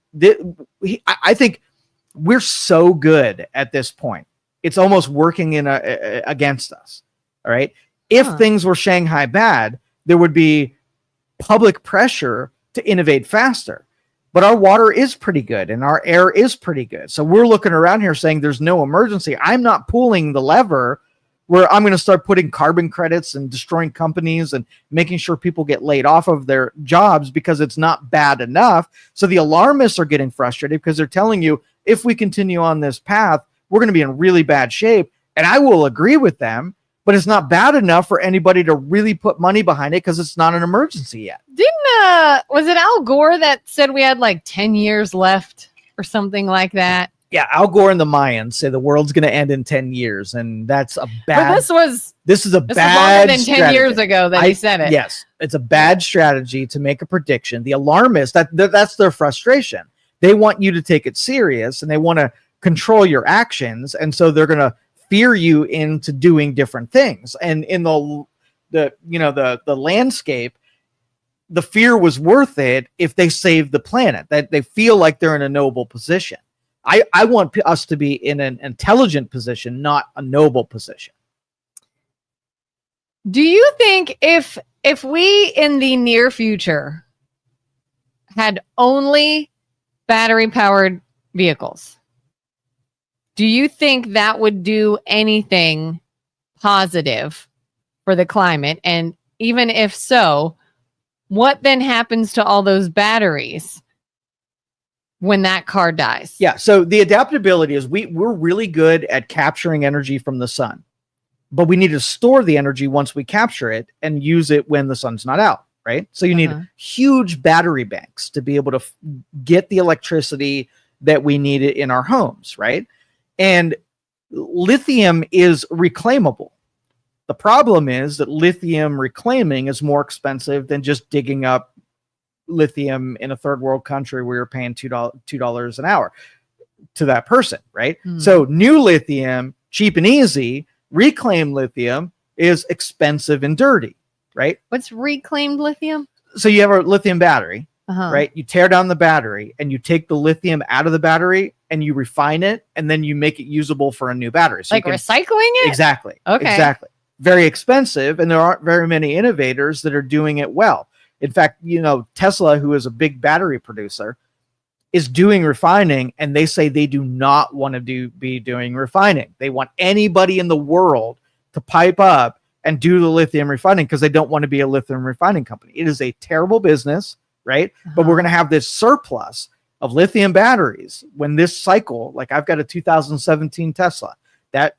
I think we're so good at this point. It's almost working against us. All right. If things were Shanghai bad, there would be public pressure to innovate faster. But our water is pretty good and our air is pretty good. So we're looking around here saying there's no emergency. I'm not pulling the lever where I'm going to start putting carbon credits and destroying companies and making sure people get laid off of their jobs because it's not bad enough. So the alarmists are getting frustrated because they're telling you, if we continue on this path, we're going to be in really bad shape. And I will agree with them, but it's not bad enough for anybody to really put money behind it because it's not an emergency yet. Was it Al Gore that said we had like 10 years left or something like that? Yeah, Al Gore and the Mayans say the world's going to end in 10 years, and that's a bad. But this is a bad. Longer than 10 years ago that he said it. Yes, it's a bad strategy to make a prediction. The alarmists, that's their frustration, They want you to take it serious, and they want to control your actions, and so they're going to fear you into doing different things. And in the landscape, the fear was worth it if they saved the planet, that they feel like they're in a noble position. I want us to be in an intelligent position, not a noble position. Do you think if we in the near future had only battery powered vehicles, do you think that would do anything positive for the climate? And even if so, what then happens to all those batteries when that car dies? Yeah. So the adaptability is we're really good at capturing energy from the sun, but we need to store the energy once we capture it and use it when the sun's not out. Right. So you need huge battery banks to be able to get the electricity that we need in our homes. Right. And lithium is reclaimable. The problem is that lithium reclaiming is more expensive than just digging up lithium in a third world country where you're paying $2 an hour to that person, right? So new lithium, cheap and easy. Reclaimed lithium is expensive and dirty, right? What's reclaimed lithium? So you have a lithium battery, right? You tear down the battery and you take the lithium out of the battery and you refine it, and then you make it usable for a new battery. So like recycling it? Exactly. Okay. Exactly. Very expensive, and there aren't very many innovators that are doing it well. In fact, Tesla, who is a big battery producer, is doing refining, and they say they do not want to be doing refining. They want anybody in the world to pipe up and do the lithium refining because they don't want to be a lithium refining company. It is a terrible business, right? But we're going to have this surplus of lithium batteries when this cycle, like I've got a 2017 Tesla that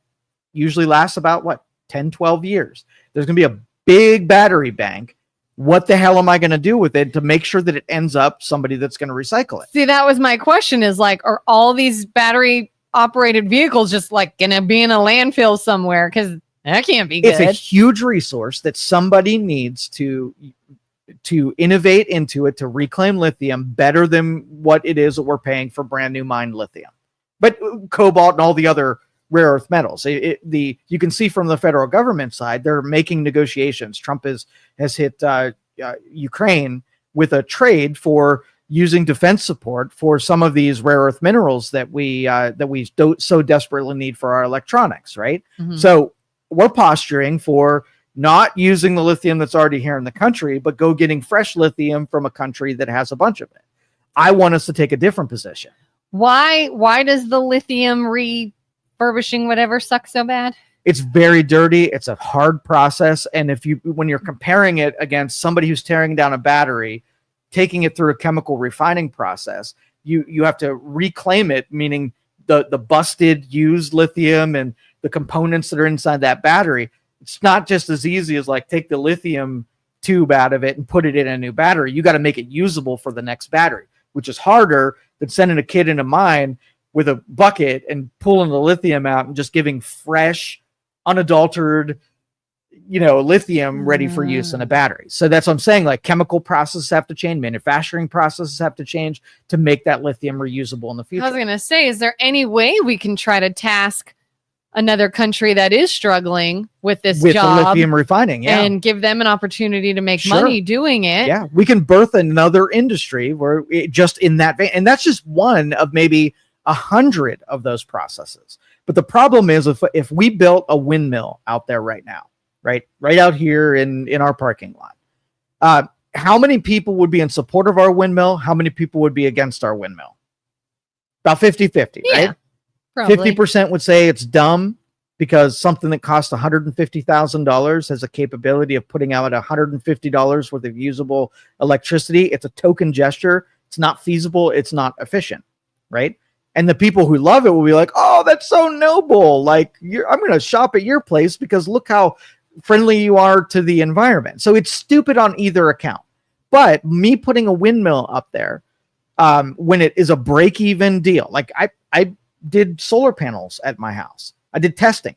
usually lasts about 10, 12 years. There's going to be a big battery bank. What the hell am I going to do with it to make sure that it ends up somebody that's going to recycle it? See, that was my question, is like, are all these battery operated vehicles just like going to be in a landfill somewhere? Because that can't be good. It's a huge resource that somebody needs to innovate into it to reclaim lithium better than what it is that we're paying for brand new mined lithium. But cobalt and all the other rare earth metals. You can see from the federal government side, they're making negotiations. Trump has hit Ukraine with a trade for using defense support for some of these rare earth minerals that we don't so desperately need for our electronics, right? So we're posturing for not using the lithium that's already here in the country, but go getting fresh lithium from a country that has a bunch of it. I want us to take a different position. Why does the lithium refurbishing whatever suck so bad? It's very dirty. It's a hard process. And when you're comparing it against somebody who's tearing down a battery, taking it through a chemical refining process, you have to reclaim it, meaning the busted used lithium and the components that are inside that battery. It's not just as easy as like take the lithium tube out of it and put it in a new battery. You got to make it usable for the next battery, which is harder than sending a kid in a mine with a bucket and pulling the lithium out and just giving fresh, unadulterated, lithium ready for use in a battery. So that's what I'm saying. Like chemical processes have to change, manufacturing processes have to change to make that lithium reusable in the future. I was going to say, is there any way we can try to task another country that is struggling with this job, the lithium refining, and give them an opportunity to make money doing it? Yeah, we can birth another industry where just in that vein, and that's just one of maybe 100 of those processes. But the problem is if we built a windmill out there right now, right out here in our parking lot, how many people would be in support of our windmill? How many people would be against our windmill? About 50-50, right? Probably. 50% would say it's dumb because something that costs $150,000 has a capability of putting out $150 worth of usable electricity. It's a token gesture. It's not feasible. It's not efficient, right? And the people who love it will be like, oh, that's so noble. Like, I'm going to shop at your place because look how friendly you are to the environment. So it's stupid on either account. But me putting a windmill up there, when it is a break-even deal, like I did solar panels at my house. I did testing,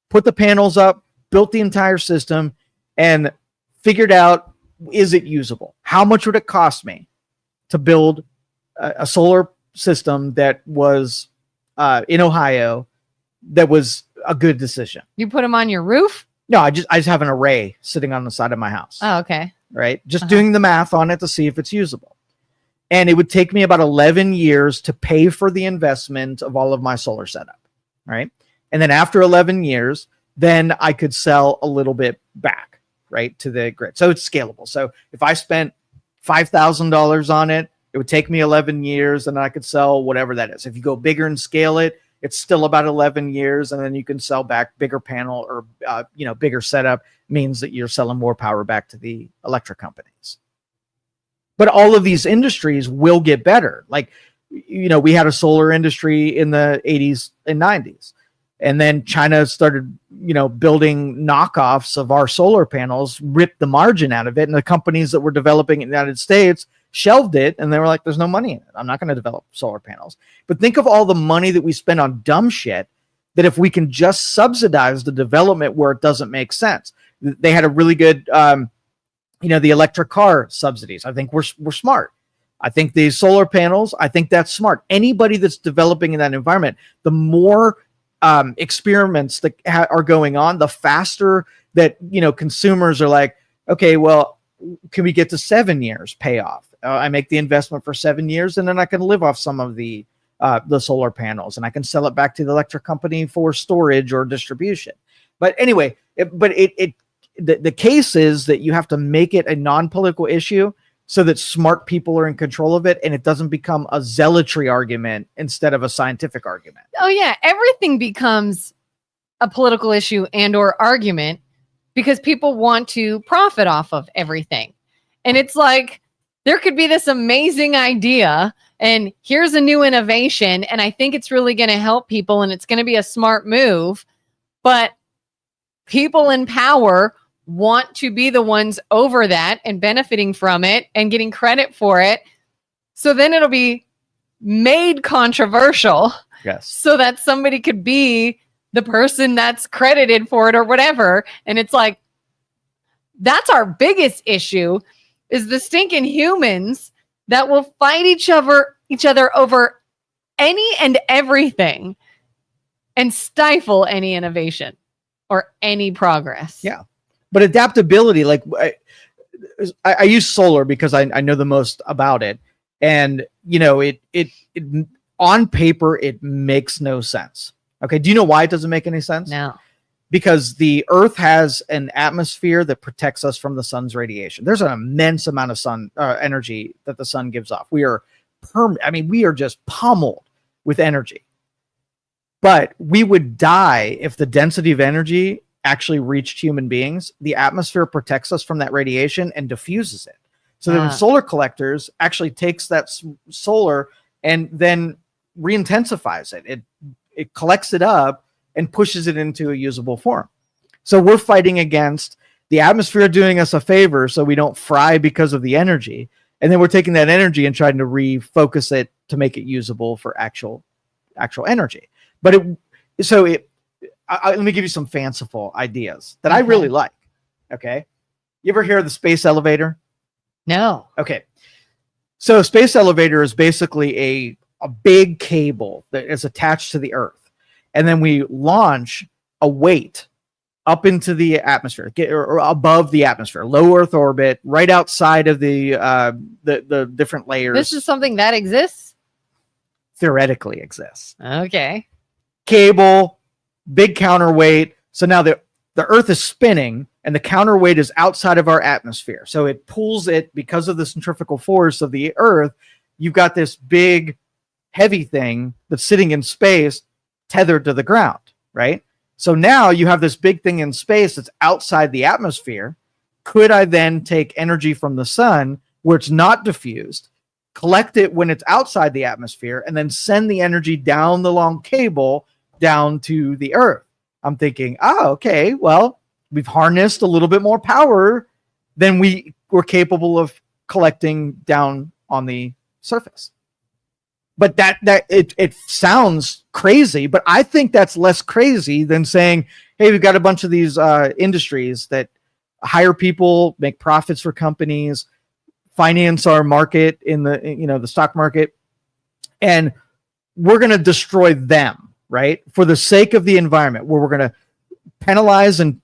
put the panels up, built the entire system, and figured out, is it usable? How much would it cost me to build a solar system that was in Ohio that was a good decision. You put them on your roof? No, I just have an array sitting on the side of my house. Oh, okay. Right. Just doing the math on it to see if it's usable. And it would take me about 11 years to pay for the investment of all of my solar setup. Right. And then after 11 years, then I could sell a little bit back, right, to the grid. So it's scalable. So if I spent $5,000 on it, it would take me 11 years and I could sell whatever that is. If you go bigger and scale it, it's still about 11 years. And then you can sell back bigger panel or, bigger setup means that you're selling more power back to the electric companies. But all of these industries will get better. Like, we had a solar industry in the 80s and 90s. And then China started, building knockoffs of our solar panels, ripped the margin out of it. And the companies that were developing in the United States shelved it. And they were like, there's no money in it. I'm not going to develop solar panels. But think of all the money that we spend on dumb shit that if we can just subsidize the development where it doesn't make sense. They had a really good, the electric car subsidies. I think we're smart. I think the solar panels, I think that's smart. Anybody that's developing in that environment, the more experiments that are going on, the faster that consumers are like, okay, well, can we get to 7 years payoff? I make the investment for 7 years, and then I can live off some of the solar panels, and I can sell it back to the electric company for storage or distribution. But anyway, the case is that you have to make it a non-political issue so that smart people are in control of it and it doesn't become a zealotry argument instead of a scientific argument. Oh yeah, everything becomes a political issue and or argument because people want to profit off of everything. And it's like there could be this amazing idea and here's a new innovation and I think it's really going to help people and it's going to be a smart move, but people in power want to be the ones over that and benefiting from it and getting credit for it. So then it'll be made controversial. Yes. So that somebody could be the person that's credited for it or whatever. And it's like, that's our biggest issue is the stinking humans that will fight each other over any and everything and stifle any innovation or any progress. Yeah. But adaptability, like I use solar because I know the most about it. And, it on paper, it makes no sense. Okay. Do you know why it doesn't make any sense? No. Because the Earth has an atmosphere that protects us from the sun's radiation. There's an immense amount of sun energy that the sun gives off. We are we are just pummeled with energy. But we would die if the density of energy actually reached human beings. The atmosphere protects us from that radiation and diffuses it. So that when solar collectors actually takes that solar and then re-intensifies it. It collects it up and pushes it into a usable form. So we're fighting against the atmosphere doing us a favor so we don't fry because of the energy. And then we're taking that energy and trying to refocus it to make it usable for actual energy. But let me give you some fanciful ideas that I really like. Okay. You ever hear of the space elevator? No. Okay. So a space elevator is basically a big cable that is attached to the Earth. And then we launch a weight up into the atmosphere, or above the atmosphere, low Earth orbit, right outside of the different layers. This is something that exists? Theoretically exists. Okay. Cable, big counterweight. So now the Earth is spinning and the counterweight is outside of our atmosphere. So it pulls it because of the centrifugal force of the Earth. You've got this big, heavy thing that's sitting in space tethered to the ground, right? So now you have this big thing in space that's outside the atmosphere. Could I then take energy from the sun where it's not diffused, collect it when it's outside the atmosphere, and then send the energy down the long cable down to the Earth? I'm thinking, okay, well, we've harnessed a little bit more power than we were capable of collecting down on the surface. But it sounds crazy, but I think that's less crazy than saying, hey, we've got a bunch of these industries that hire people, make profits for companies, finance our market in the stock market. And we're going to destroy them, right? For the sake of the environment, where we're going to penalize and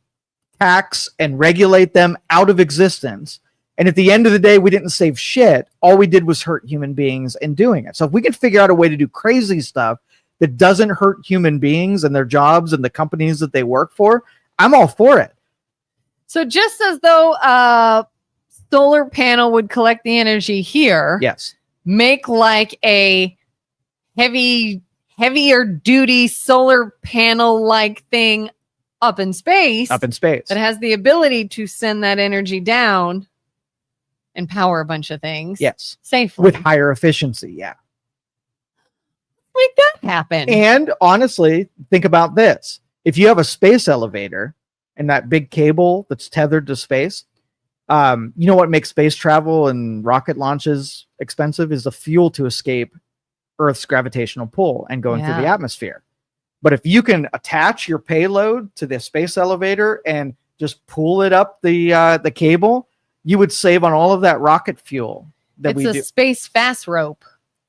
tax and regulate them out of existence. And at the end of the day, we didn't save shit. All we did was hurt human beings in doing it. So if we can figure out a way to do crazy stuff that doesn't hurt human beings and their jobs and the companies that they work for, I'm all for it. So just as though a solar panel would collect the energy here, yes, make like a heavier duty solar panel like thing up in space that has the ability to send that energy down and power a bunch of things. Yes. Safely. With higher efficiency. Yeah. Make that happen. And honestly, think about this. If you have a space elevator and that big cable that's tethered to space, you know what makes space travel and rocket launches expensive is the fuel to escape Earth's gravitational pull and going through the atmosphere. But if you can attach your payload to the space elevator and just pull it up the cable, you would save on all of that rocket fuel. It's a space fast rope.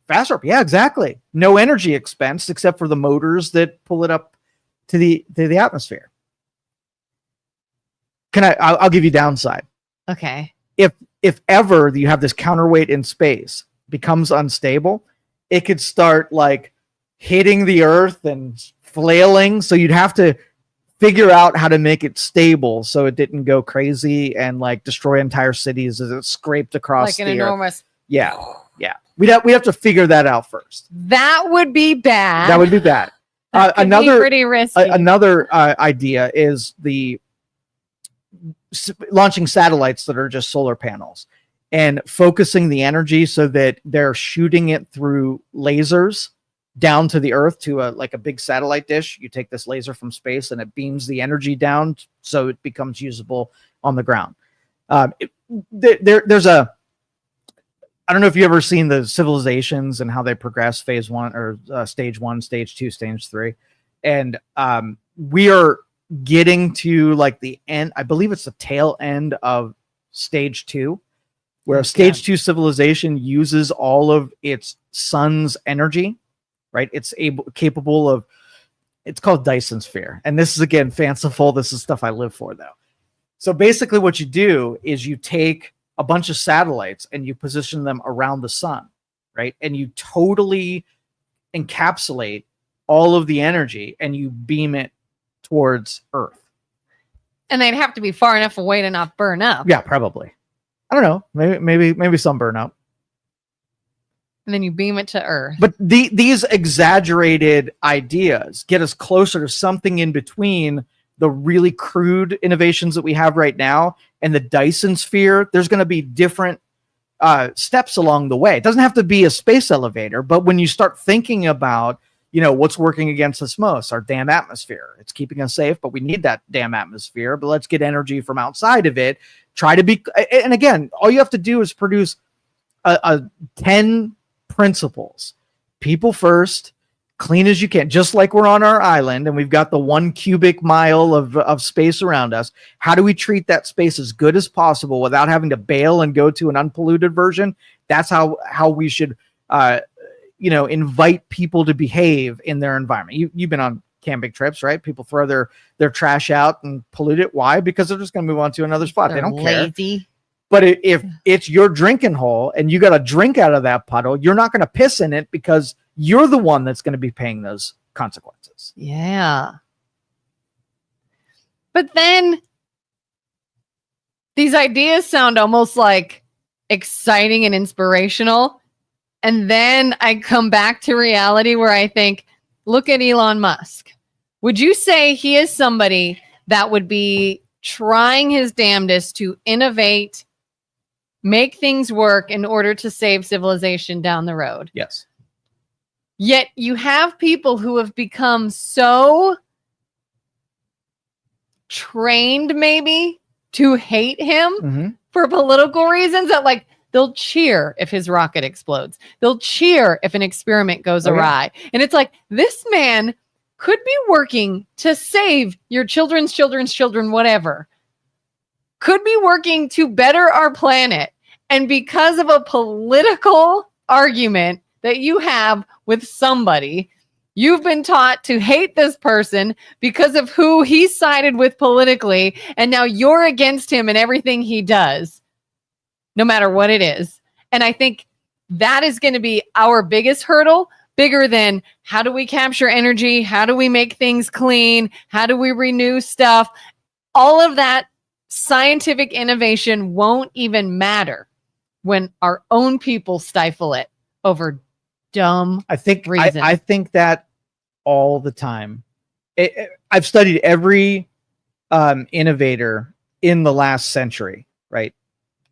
Fast rope, yeah, exactly. No energy expense except for the motors that pull it up to the atmosphere. I'll give you downside. Okay. If ever you have this counterweight in space becomes unstable, it could start like hitting the Earth and flailing. So you'd have to figure out how to make it stable so it didn't go crazy and like destroy entire cities as it scraped across like an the enormous. Earth. Yeah. We'd have to figure that out first. That would be bad. That would be bad. Another pretty risky. Another idea is launching satellites that are just solar panels and focusing the energy so that they're shooting it through lasers down to the Earth to a big satellite dish. You take this laser from space and it beams the energy down so it becomes usable on the ground. There's I don't know if you've ever seen the civilizations and how they progress phase one or stage 1, stage 2, stage 3. And we are getting to like the end. I believe it's the tail end of stage 2, where a stage 2 civilization uses all of its sun's energy, right? It's capable of, it's called Dyson sphere. And this is, again, fanciful. This is stuff I live for, though. So basically what you do is you take a bunch of satellites and you position them around the sun, right? And you totally encapsulate all of the energy and you beam it towards Earth. And they'd have to be far enough away to not burn up. Yeah, probably. I don't know. Maybe some burn up. And then you beam it to Earth. But these exaggerated ideas get us closer to something in between the really crude innovations that we have right now and the Dyson sphere. There's going to be different steps along the way. It doesn't have to be a space elevator, but when you start thinking about, what's working against us most, our damn atmosphere. It's keeping us safe, but we need that damn atmosphere. But let's get energy from outside of it. Try to be, and again, all you have to do is produce a 10 principles. People first, clean as you can, just like we're on our island and we've got the 1 cubic mile of space around us. How do we treat that space as good as possible without having to bail and go to an unpolluted version? That's how we should, invite people to behave in their environment. You've been on camping trips, right? People throw their trash out and pollute it. Why? Because they're just going to move on to another spot. They don't lazy. Care. But if it's your drinking hole and you got to drink out of that puddle, you're not going to piss in it because you're the one that's going to be paying those consequences. Yeah. But then these ideas sound almost like exciting and inspirational. And then I come back to reality where I think, look at Elon Musk. Would you say he is somebody that would be trying his damnedest to innovate, make things work in order to save civilization down the road? Yes. Yet you have people who have become so trained maybe to hate him for political reasons that like they'll cheer if his rocket explodes. They'll cheer if an experiment goes awry. And it's like, this man could be working to save your children's children, whatever. Could be working to better our planet. And because of a political argument that you have with somebody, you've been taught to hate this person because of who he sided with politically, and now you're against him and everything he does, no matter what it is. And I think that is going to be our biggest hurdle, bigger than how do we capture energy? How do we make things clean? How do we renew stuff? All of that scientific innovation won't even matter when our own people stifle it over dumb reasons. I think that all the time. I've studied every innovator in the last century, right?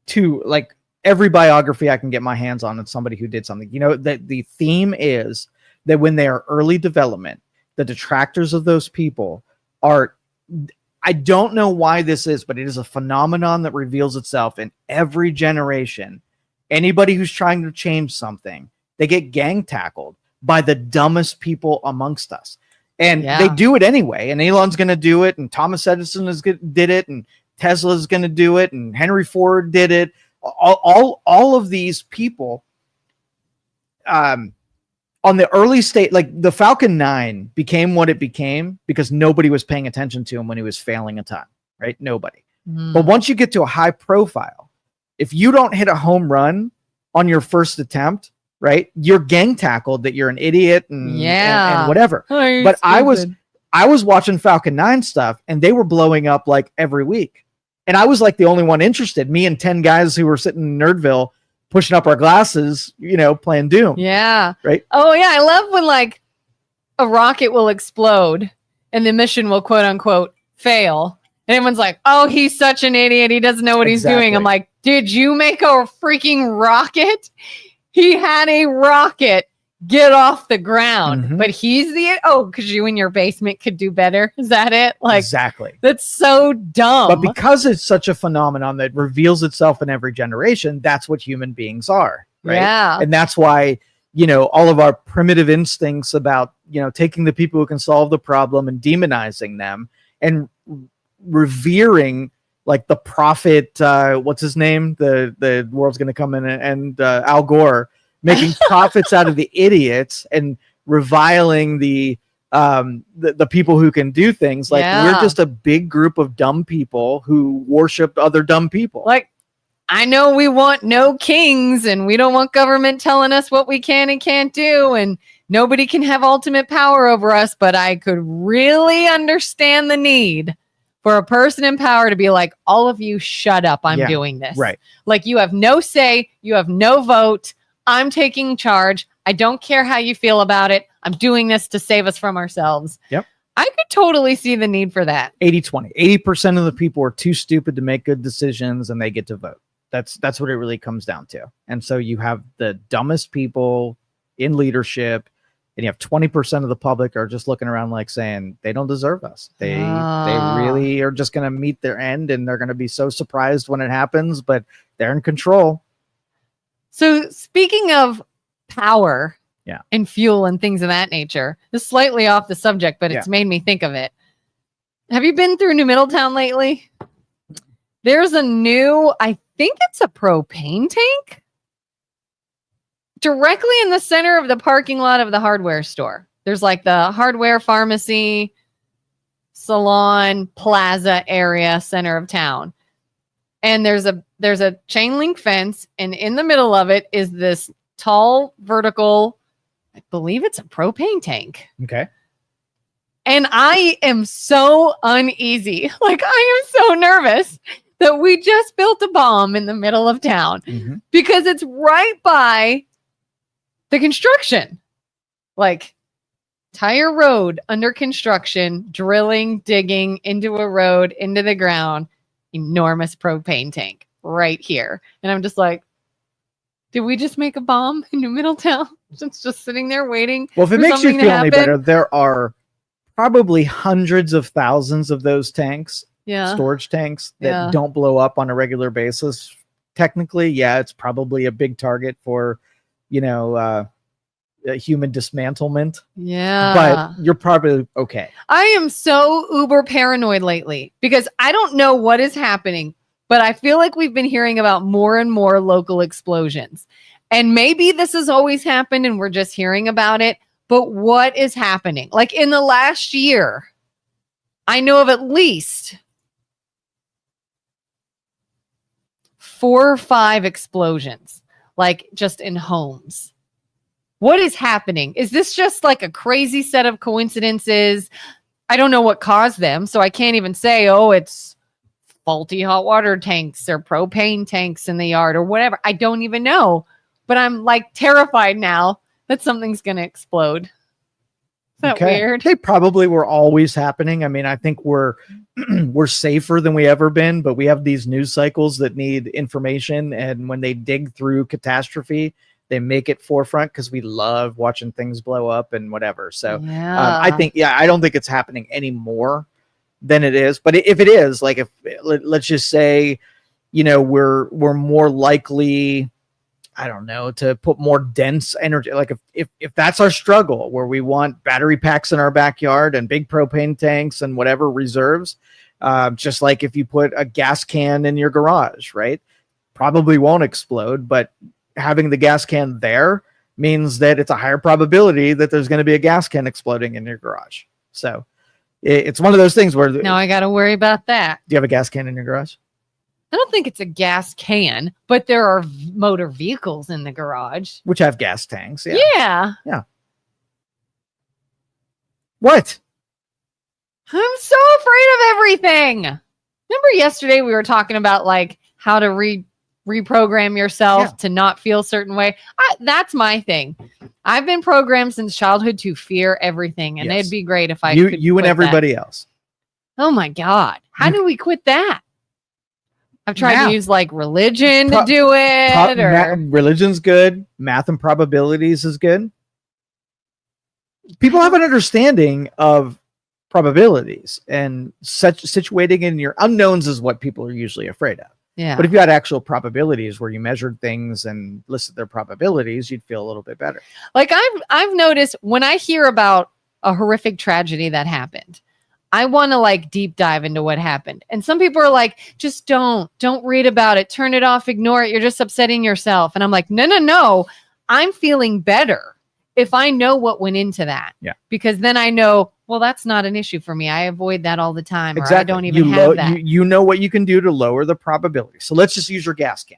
To like every biography I can get my hands on, it's somebody who did something. You know, that the theme is that when they are early development, the detractors of those people are, I don't know why this is, but it is a phenomenon that reveals itself in every generation. Anybody who's trying to change something, they get gang tackled by the dumbest people amongst us. And they do it anyway. And Elon's going to do it. And Thomas Edison did it. And Tesla's going to do it. And Henry Ford did it. All of these people on the early stage, like the Falcon 9 became what it became because nobody was paying attention to him when he was failing a ton, right? Nobody. But once you get to a high profile, if you don't hit a home run on your first attempt, right, you're gang tackled that you're an idiot and whatever. But stupid. I was watching Falcon 9 stuff and they were blowing up like every week. And I was like the only one interested. Me and 10 guys who were sitting in Nerdville pushing up our glasses, you know, playing Doom. Yeah. Right. Oh, yeah. I love when like a rocket will explode and the mission will quote unquote fail. And everyone's like, oh, he's such an idiot. He doesn't know what he's doing. I'm like, did you make a freaking rocket? He had a rocket get off the ground, but he's because you in your basement could do better. Is that it? Like, exactly. That's so dumb. But because it's such a phenomenon that reveals itself in every generation, that's what human beings are. Right. Yeah. And that's why, you know, all of our primitive instincts about, you know, taking the people who can solve the problem and demonizing them and revering like the prophet, what's his name? The world's going to come in and Al Gore, making prophets out of the idiots and reviling the people who can do things. Like we're just a big group of dumb people who worship other dumb people. Like, I know we want no kings and we don't want government telling us what we can and can't do. And nobody can have ultimate power over us. But I could really understand the need for a person in power to be like, all of you shut up. I'm doing this. Right. Like you have no say. You have no vote. I'm taking charge. I don't care how you feel about it. I'm doing this to save us from ourselves. Yep. I could totally see the need for that. 80-20. 80% of the people are too stupid to make good decisions and they get to vote. That's what it really comes down to. And so you have the dumbest people in leadership and you have 20% of the public are just looking around like saying they don't deserve us. They really are just going to meet their end and they're going to be so surprised when it happens, but they're in control. So speaking of power and fuel and things of that nature, this is slightly off the subject, but it's made me think of it. Have you been through New Middletown lately? There's a new, I think it's a propane tank directly in the center of the parking lot of the hardware store. There's like the hardware, pharmacy, salon, plaza area, center of town. And there's a chain link fence, and in the middle of it is this tall vertical, I believe it's a propane tank. Okay. And I am so uneasy. Like I am so nervous that we just built a bomb in the middle of town because it's right by the construction. Like entire road under construction, drilling, digging into a road, into the ground. Enormous propane tank right here. And I'm just like, did we just make a bomb in New Middletown? It's just sitting there waiting. Well, if it makes you feel any better, there are probably hundreds of thousands of those tanks, storage tanks that don't blow up on a regular basis. Technically, it's probably a big target for, human dismantlement. Yeah. But you're probably okay. I am so uber paranoid lately because I don't know what is happening, but I feel like we've been hearing about more and more local explosions. And maybe this has always happened and we're just hearing about it. But what is happening? Like in the last year, I know of at least 4 or 5 explosions, like just in homes. What is happening? Is this just like a crazy set of coincidences? I don't know what caused them, so I can't even say, oh, it's faulty hot water tanks or propane tanks in the yard or whatever. I don't even know, but I'm like terrified now that something's going to explode. Is that weird? They probably were always happening. I mean, I think we're safer than we ever been, but we have these news cycles that need information. And when they dig through catastrophe, they make it forefront because we love watching things blow up and whatever. So I don't think it's happening anymore than it is. But if it is, like, if let's just say, we're more likely, I don't know, to put more dense energy. Like if that's our struggle, where we want battery packs in our backyard and big propane tanks and whatever reserves, just like if you put a gas can in your garage, right? Probably won't explode, but having the gas can there means that it's a higher probability that there's going to be a gas can exploding in your garage. So it's one of those things where now I got to worry about that. Do you have a gas can in your garage? I don't think it's a gas can, but there are motor vehicles in the garage. Which have gas tanks. Yeah. What? I'm so afraid of everything. Remember yesterday we were talking about like how to reprogram yourself to not feel a certain way. That's my thing. I've been programmed since childhood to fear everything. And it'd be great if I could you and everybody else. Oh my God. How do we quit that? I've tried to use like religion to do it. Religion's good. Math and probabilities is good. People have an understanding of probabilities, and situating in your unknowns is what people are usually afraid of. Yeah. But if you had actual probabilities where you measured things and listed their probabilities, you'd feel a little bit better. Like I've noticed when I hear about a horrific tragedy that happened, I want to like deep dive into what happened. And some people are like, just don't read about it. Turn it off. Ignore it. You're just upsetting yourself. And I'm like, no. I'm feeling better if I know what went into that. Yeah. Because then I know, well, that's not an issue for me. I avoid that all the time. Exactly. Or I don't even have that. You know what you can do to lower the probability. So let's just use your gas can.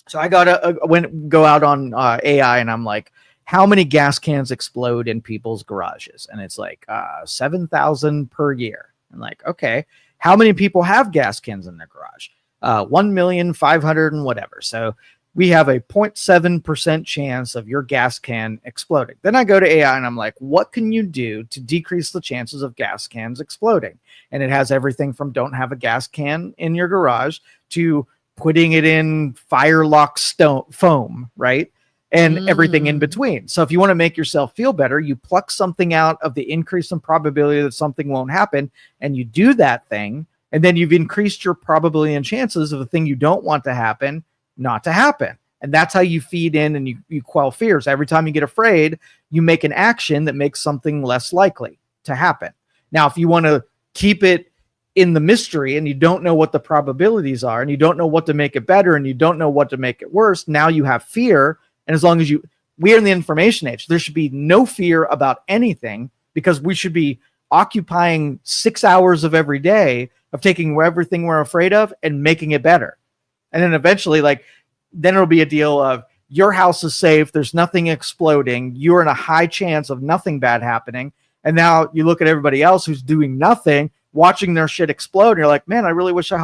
So I go out on AI and I'm like, how many gas cans explode in people's garages? And it's like 7,000 per year. And like, okay, how many people have gas cans in their garage? 1,500,000 and whatever. So we have a 0.7% chance of your gas can exploding. Then I go to AI and I'm like, what can you do to decrease the chances of gas cans exploding? And it has everything from don't have a gas can in your garage to putting it in fire lock foam, right? And everything in between. So if you want to make yourself feel better, you pluck something out of the increase in probability that something won't happen, and you do that thing, and then you've increased your probability and chances of the thing you don't want to happen not to happen. And that's how you feed in and you quell fears. Every time you get afraid, you make an action that makes something less likely to happen. Now, if you want to keep it in the mystery and you don't know what the probabilities are and you don't know what to make it better and you don't know what to make it worse, now you have fear. And as long as we are in the information age, there should be no fear about anything, because we should be occupying 6 hours of every day of taking everything we're afraid of and making it better. And then eventually, then it'll be a deal of your house is safe. There's nothing exploding. You're in a high chance of nothing bad happening. And now you look at everybody else who's doing nothing, watching their shit explode. And you're like, man, I really wish I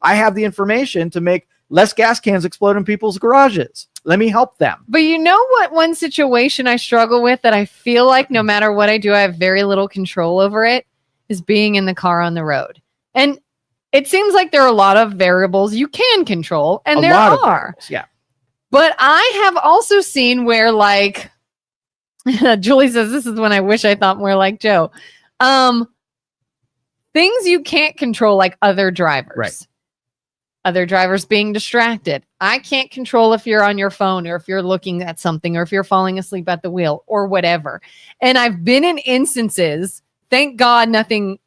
have the information to make less gas cans explode in people's garages. Let me help them. But you know what? One situation I struggle with that I feel like no matter what I do, I have very little control over it is being in the car on the road. And it seems like there are a lot of variables you can control, and there are. Yeah. But I have also seen where, like, Julie says, this is when I wish I thought more like Joe. Things you can't control, like other drivers. Right. Other drivers being distracted. I can't control if you're on your phone or if you're looking at something or if you're falling asleep at the wheel or whatever. And I've been in instances, thank God, nothing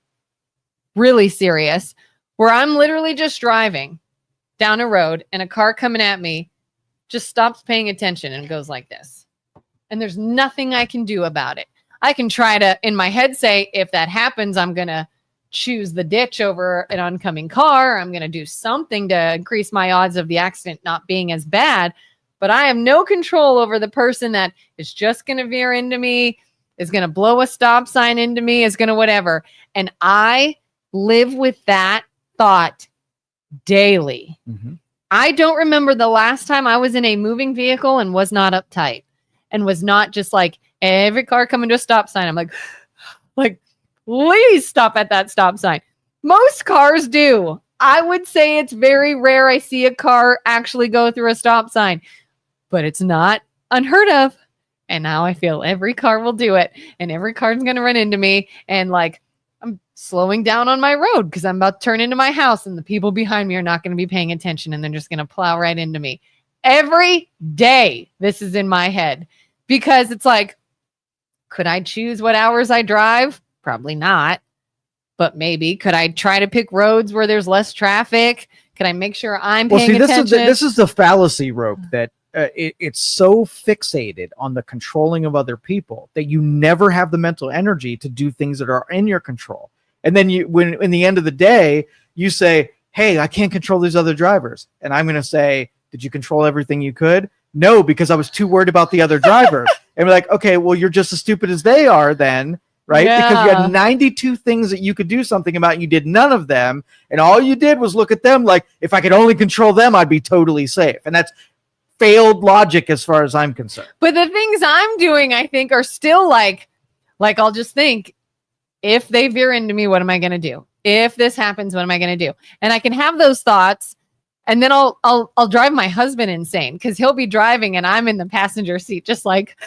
really serious, where I'm literally just driving down a road and a car coming at me just stops paying attention and goes like this. And there's nothing I can do about it. I can try to, in my head, say, if that happens, I'm going to choose the ditch over an oncoming car. I'm going to do something to increase my odds of the accident not being as bad. But I have no control over the person that is just going to veer into me, is going to blow a stop sign into me, is going to whatever. And I live with that thought daily. Mm-hmm. I don't remember the last time I was in a moving vehicle and was not uptight and was not just like every car coming to a stop sign. I'm like, please stop at that stop sign. Most cars do. I would say it's very rare I see a car actually go through a stop sign, but it's not unheard of. And now I feel every car will do it and every car's going to run into me. And like, I'm slowing down on my road because I'm about to turn into my house and the people behind me are not going to be paying attention and they're just going to plow right into me. Every day, this is in my head because it's like, could I choose what hours I drive? Probably not, but maybe. Could I try to pick roads where there's less traffic? Could I make sure I'm paying attention? This is the fallacy rope that it's so fixated on the controlling of other people that you never have the mental energy to do things that are in your control. And then when in the end of the day, you say, hey, I can't control these other drivers. And I'm going to say, did you control everything you could? No, because I was too worried about the other drivers. And we're like, okay, well, you're just as stupid as they are then, right? Yeah. Because you had 92 things that you could do something about, and you did none of them. And all you did was look at them like, if I could only control them, I'd be totally safe. And that's failed logic as far as I'm concerned. But the things I'm doing, I think, are still like I'll just think, if they veer into me, what am I going to do? If this happens, what am I going to do? And I can have those thoughts, and then I'll drive my husband insane because he'll be driving and I'm in the passenger seat, just like,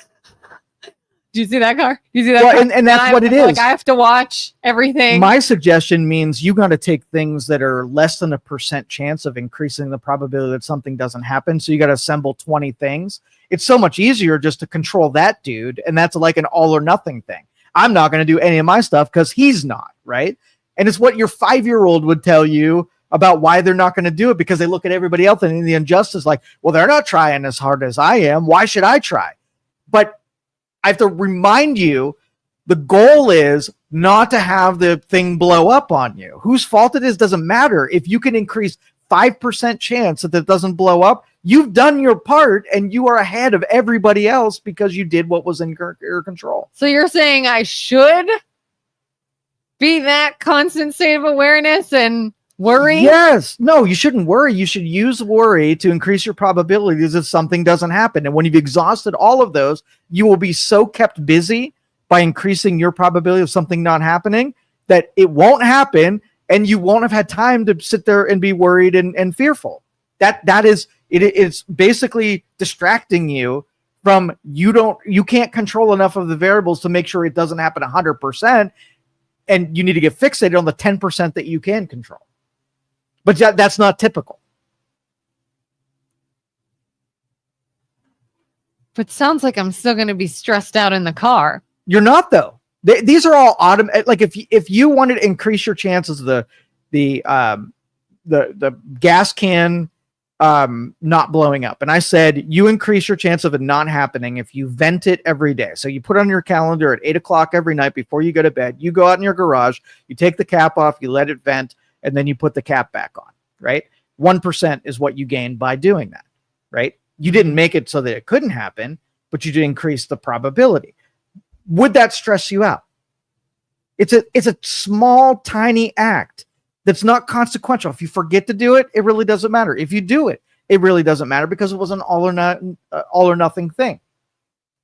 do you see that car? Do you see that car? And that's what it is. Like, I have to watch everything. My suggestion means you got to take things that are less than 1% chance of increasing the probability that something doesn't happen. So you got to assemble 20 things. It's so much easier just to control that dude. And that's like an all or nothing thing. I'm not going to do any of my stuff because he's not, right? And it's what your 5-year-old would tell you about why they're not going to do it, because they look at everybody else and the injustice like, well, they're not trying as hard as I am. Why should I try? But I have to remind you, the goal is not to have the thing blow up on you. Whose fault it is doesn't matter. If you can increase 5% chance that it doesn't blow up, you've done your part and you are ahead of everybody else because you did what was in your control. So you're saying I should be that constant state of awareness and worry? Yes. No, you shouldn't worry. You should use worry to increase your probabilities if something doesn't happen. And when you've exhausted all of those, you will be so kept busy by increasing your probability of something not happening that it won't happen, and you won't have had time to sit there and be worried and fearful. It's basically distracting you from you can't control enough of the variables to make sure it doesn't happen 100%. And you need to get fixated on the 10% that you can control. But that's not typical. But sounds like I'm still going to be stressed out in the car. You're not, though. These are all automatic. Like if you wanted to increase your chances of the gas can not blowing up, and I said you increase your chance of it not happening if you vent it every day. So you put on your calendar at 8:00 every night before you go to bed. You go out in your garage, you take the cap off, you let it vent, and then you put the cap back on. Right? 1% is what you gain by doing that. Right? You didn't make it so that it couldn't happen, but you did increase the probability. Would that stress you out? It's a small, tiny act that's not consequential. If you forget to do it, it really doesn't matter. If you do it, it really doesn't matter because it was an all or nothing thing.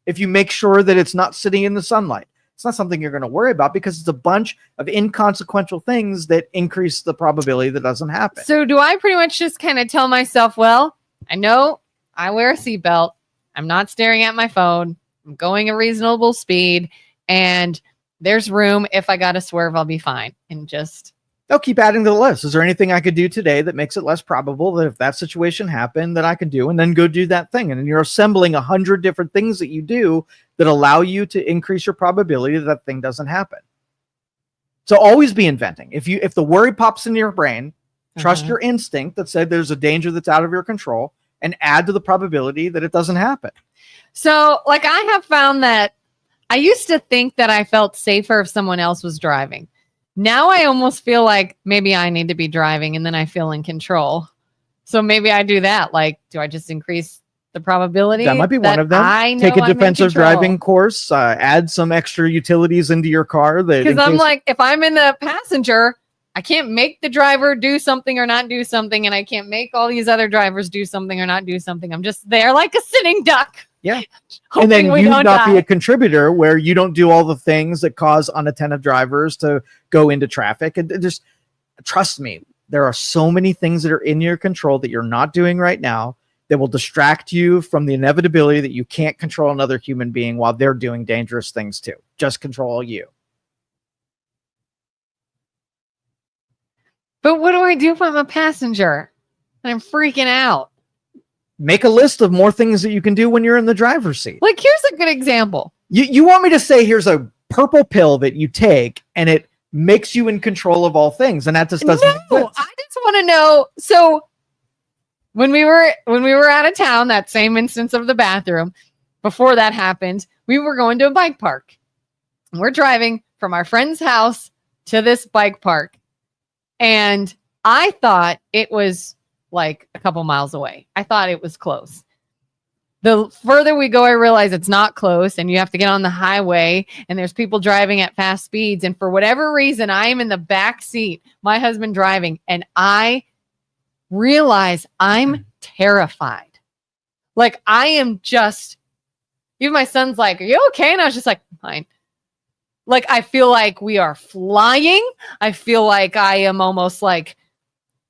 If you make sure that it's not sitting in the sunlight, it's not something you're going to worry about because it's a bunch of inconsequential things that increase the probability that doesn't happen. So do I pretty much just kind of tell myself, well, I know I wear a seatbelt. I'm not staring at my phone. I'm going a reasonable speed, and there's room. If I got to swerve, I'll be fine. And just... They'll keep adding to the list. Is there anything I could do today that makes it less probable that if that situation happened that I could do, and then go do that thing? And then you're assembling 100 different things that you do that allow you to increase your probability that that thing doesn't happen. So always be inventing. If the worry pops into your brain, trust your instinct that said there's a danger that's out of your control, and add to the probability that it doesn't happen. So, like, I have found that I used to think that I felt safer if someone else was driving. Now I almost feel like maybe I need to be driving and then I feel in control. So maybe I do that. Like, do I just increase the probability? That might be one of them. I know Take a I'm in defensive control. driving course, add some extra utilities into your car. Because I'm like, if I'm in the passenger, I can't make the driver do something or not do something. And I can't make all these other drivers do something or not do something. I'm just there like a sitting duck. Yeah. And then you not be a contributor where you don't do all the things that cause unattentive drivers to go into traffic. And just trust me, there are so many things that are in your control that you're not doing right now that will distract you from the inevitability that you can't control another human being while they're doing dangerous things too. Just control you. But what do I do if I'm a passenger and I'm freaking out? Make a list of more things that you can do when you're in the driver's seat. Like, here's a good example. You want me to say, here's a purple pill that you take and it makes you in control of all things. And that just doesn't make sense. I just want to know. So when we were out of town, that same instance of the bathroom, before that happened, we were going to a bike park. We're driving from our friend's house to this bike park. And I thought it was like a couple miles away. I thought it was close. The further we go, I realize it's not close and you have to get on the highway and there's people driving at fast speeds. And for whatever reason, I am in the back seat, my husband driving, and I realize I'm terrified. Like, I am just, even my son's like, are you okay? And I was just like, fine. Like, I feel like we are flying. I feel like I am almost like,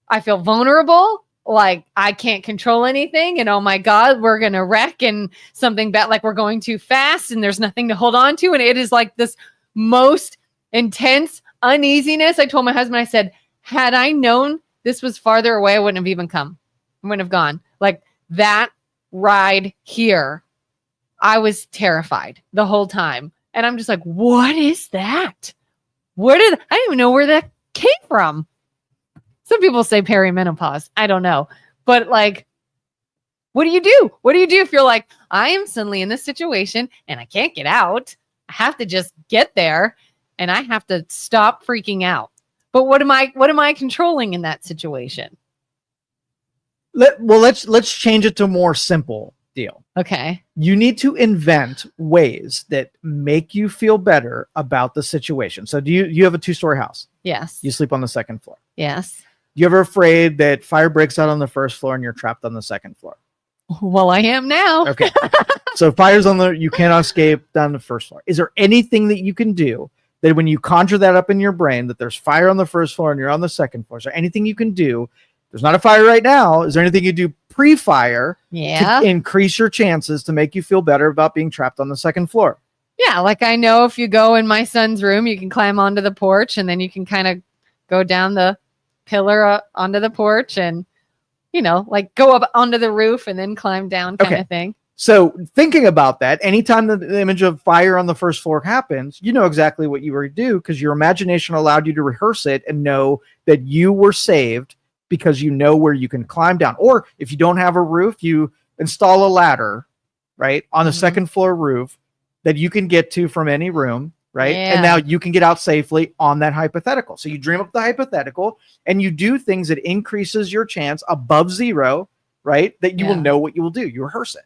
I feel vulnerable. Like, I can't control anything. And oh my God, we're going to wreck and something bad. Like, we're going too fast and there's nothing to hold on to. And it is like this most intense uneasiness. I told my husband, I said, had I known this was farther away, I wouldn't have even come. I wouldn't have gone. Like, that ride here, I was terrified the whole time. And I'm just like, what is that? I didn't even know where that came from. Some people say perimenopause. I don't know. But like, what do you do? What do you do if you're like, I am suddenly in this situation and I can't get out? I have to just get there and I have to stop freaking out. But what am I controlling in that situation? Let's change it to a more simple deal. Okay. You need to invent ways that make you feel better about the situation. So do you have a 2-story house? Yes. You sleep on the second floor? Yes. You ever afraid that fire breaks out on the first floor and you're trapped on the second floor? Well, I am now. Okay. So fire's you cannot escape down the first floor. Is there anything that you can do that when you conjure that up in your brain that there's fire on the first floor and you're on the second floor? Is there anything you can do? There's not a fire right now. Is there anything you do pre-fire to increase your chances to make you feel better about being trapped on the second floor? Yeah. Like, I know if you go in my son's room, you can climb onto the porch and then you can kind of go down the pillar onto the porch and, you know, like go up onto the roof and then climb down kind of thing. So thinking about that, anytime the image of fire on the first floor happens, you know exactly what you were to do because your imagination allowed you to rehearse it and know that you were saved because you know where you can climb down. Or if you don't have a roof, you install a ladder, right, on the second floor roof that you can get to from any room. Right. Yeah. And now you can get out safely on that hypothetical. So you dream up the hypothetical and you do things that increases your chance above zero, right? That you will know what you will do. You rehearse it.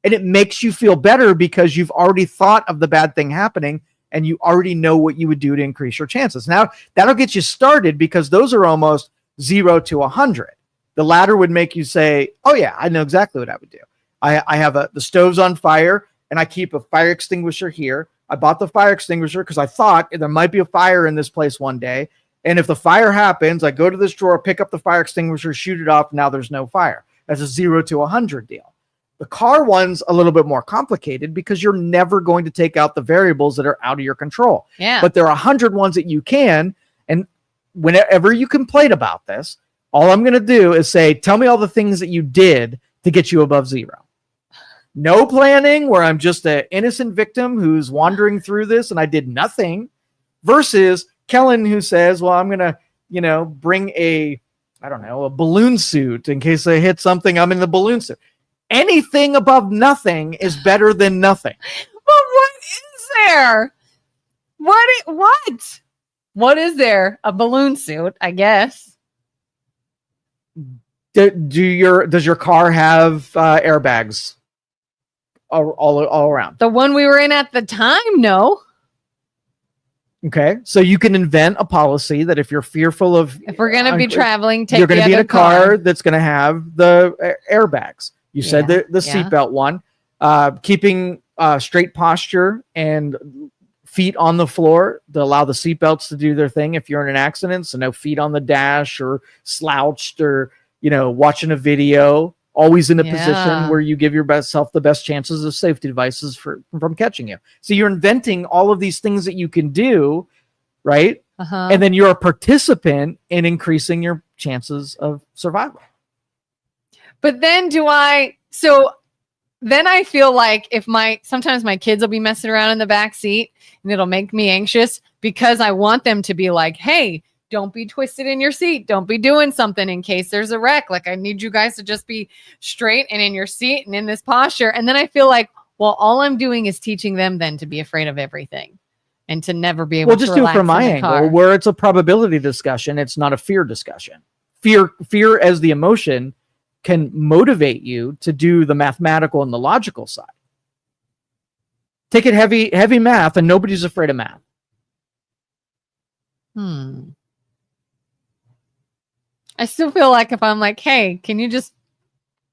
And it makes you feel better because you've already thought of the bad thing happening and you already know what you would do to increase your chances. Now that'll get you started because those are almost 0 to 100. The ladder would make you say, oh yeah, I know exactly what I would do. I have the stove's on fire and I keep a fire extinguisher here. I bought the fire extinguisher because I thought there might be a fire in this place one day. And if the fire happens, I go to this drawer, pick up the fire extinguisher, shoot it off. Now there's no fire. That's a 0 to 100 deal. The car one's a little bit more complicated because you're never going to take out the variables that are out of your control. Yeah. But there are 100 ones that you can. And whenever you complain about this, all I'm going to do is say, tell me all the things that you did to get you above zero. No planning where I'm just an innocent victim who's wandering through this and I did nothing versus Kelin who says, well, I'm going to, bring a I don't know, a balloon suit in case I hit something. I'm in the balloon suit. Anything above nothing is better than nothing. But what is there? What? What is there? A balloon suit, I guess. Does your car have airbags all around? The one we were in at the time, no. Okay, so you can invent a policy that if you're fearful of, if we're going to be traveling, you're going to be in a car that's going to have the airbags. You said the seatbelt one, keeping straight posture and feet on the floor to allow the seatbelts to do their thing if you're in an accident. So no feet on the dash or slouched or, watching a video, always in a position where you give yourself the best chances of safety devices from catching you. So you're inventing all of these things that you can do, right? And then you're a participant in increasing your chances of survival. But then then I feel like sometimes my kids will be messing around in the back seat and it'll make me anxious because I want them to be like, hey, don't be twisted in your seat. Don't be doing something in case there's a wreck. Like, I need you guys to just be straight and in your seat and in this posture. And then I feel like, well, all I'm doing is teaching them then to be afraid of everything and to never be able to relax. Well, just do it from my angle where it's a probability discussion. It's not a fear discussion. Fear as the emotion can motivate you to do the mathematical and the logical side. Take it heavy math, and nobody's afraid of math. I still feel like if I'm like, hey, can you just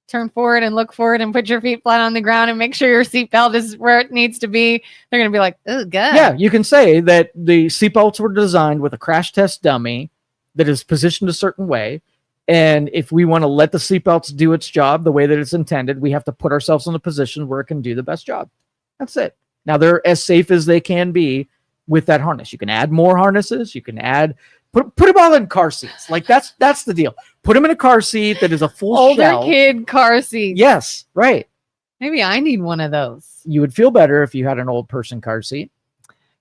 turn forward and look forward and put your feet flat on the ground and make sure your seatbelt is where it needs to be, they're going to be like, oh, God. Yeah, you can say that the seatbelts were designed with a crash test dummy that is positioned a certain way. And if we want to let the seatbelts do its job the way that it's intended, we have to put ourselves in a position where it can do the best job. That's it. Now, they're as safe as they can be with that harness. You can add more harnesses. You can put them all in car seats. Like that's the deal. Put them in a car seat that is a full older kid car seat. Yes, right. Maybe I need one of those. You would feel better if you had an old person car seat.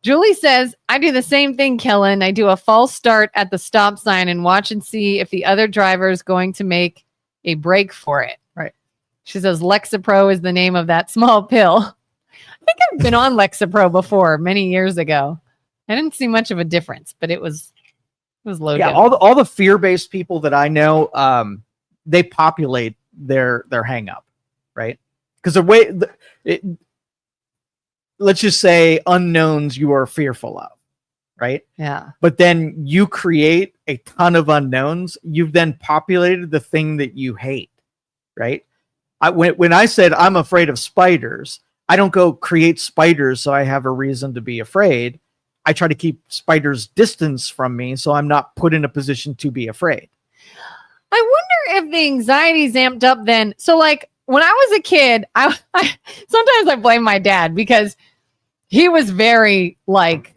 Julie says, I do the same thing, Kelin. I do a false start at the stop sign and watch and see if the other driver is going to make a break for it. Right. She says Lexapro is the name of that small pill. I think I've been on Lexapro before many years ago. I didn't see much of a difference, but it was loaded. Yeah, all the fear-based people that I know, they populate their hang up, right? Because let's just say unknowns you are fearful of, right? Yeah. But then you create a ton of unknowns. You've then populated the thing that you hate, right? When I said I'm afraid of spiders, I don't go create spiders so I have a reason to be afraid. I try to keep spiders distance from me so I'm not put in a position to be afraid. I wonder if the anxiety's amped up then. So like when I was a kid, I sometimes I blame my dad because he was very like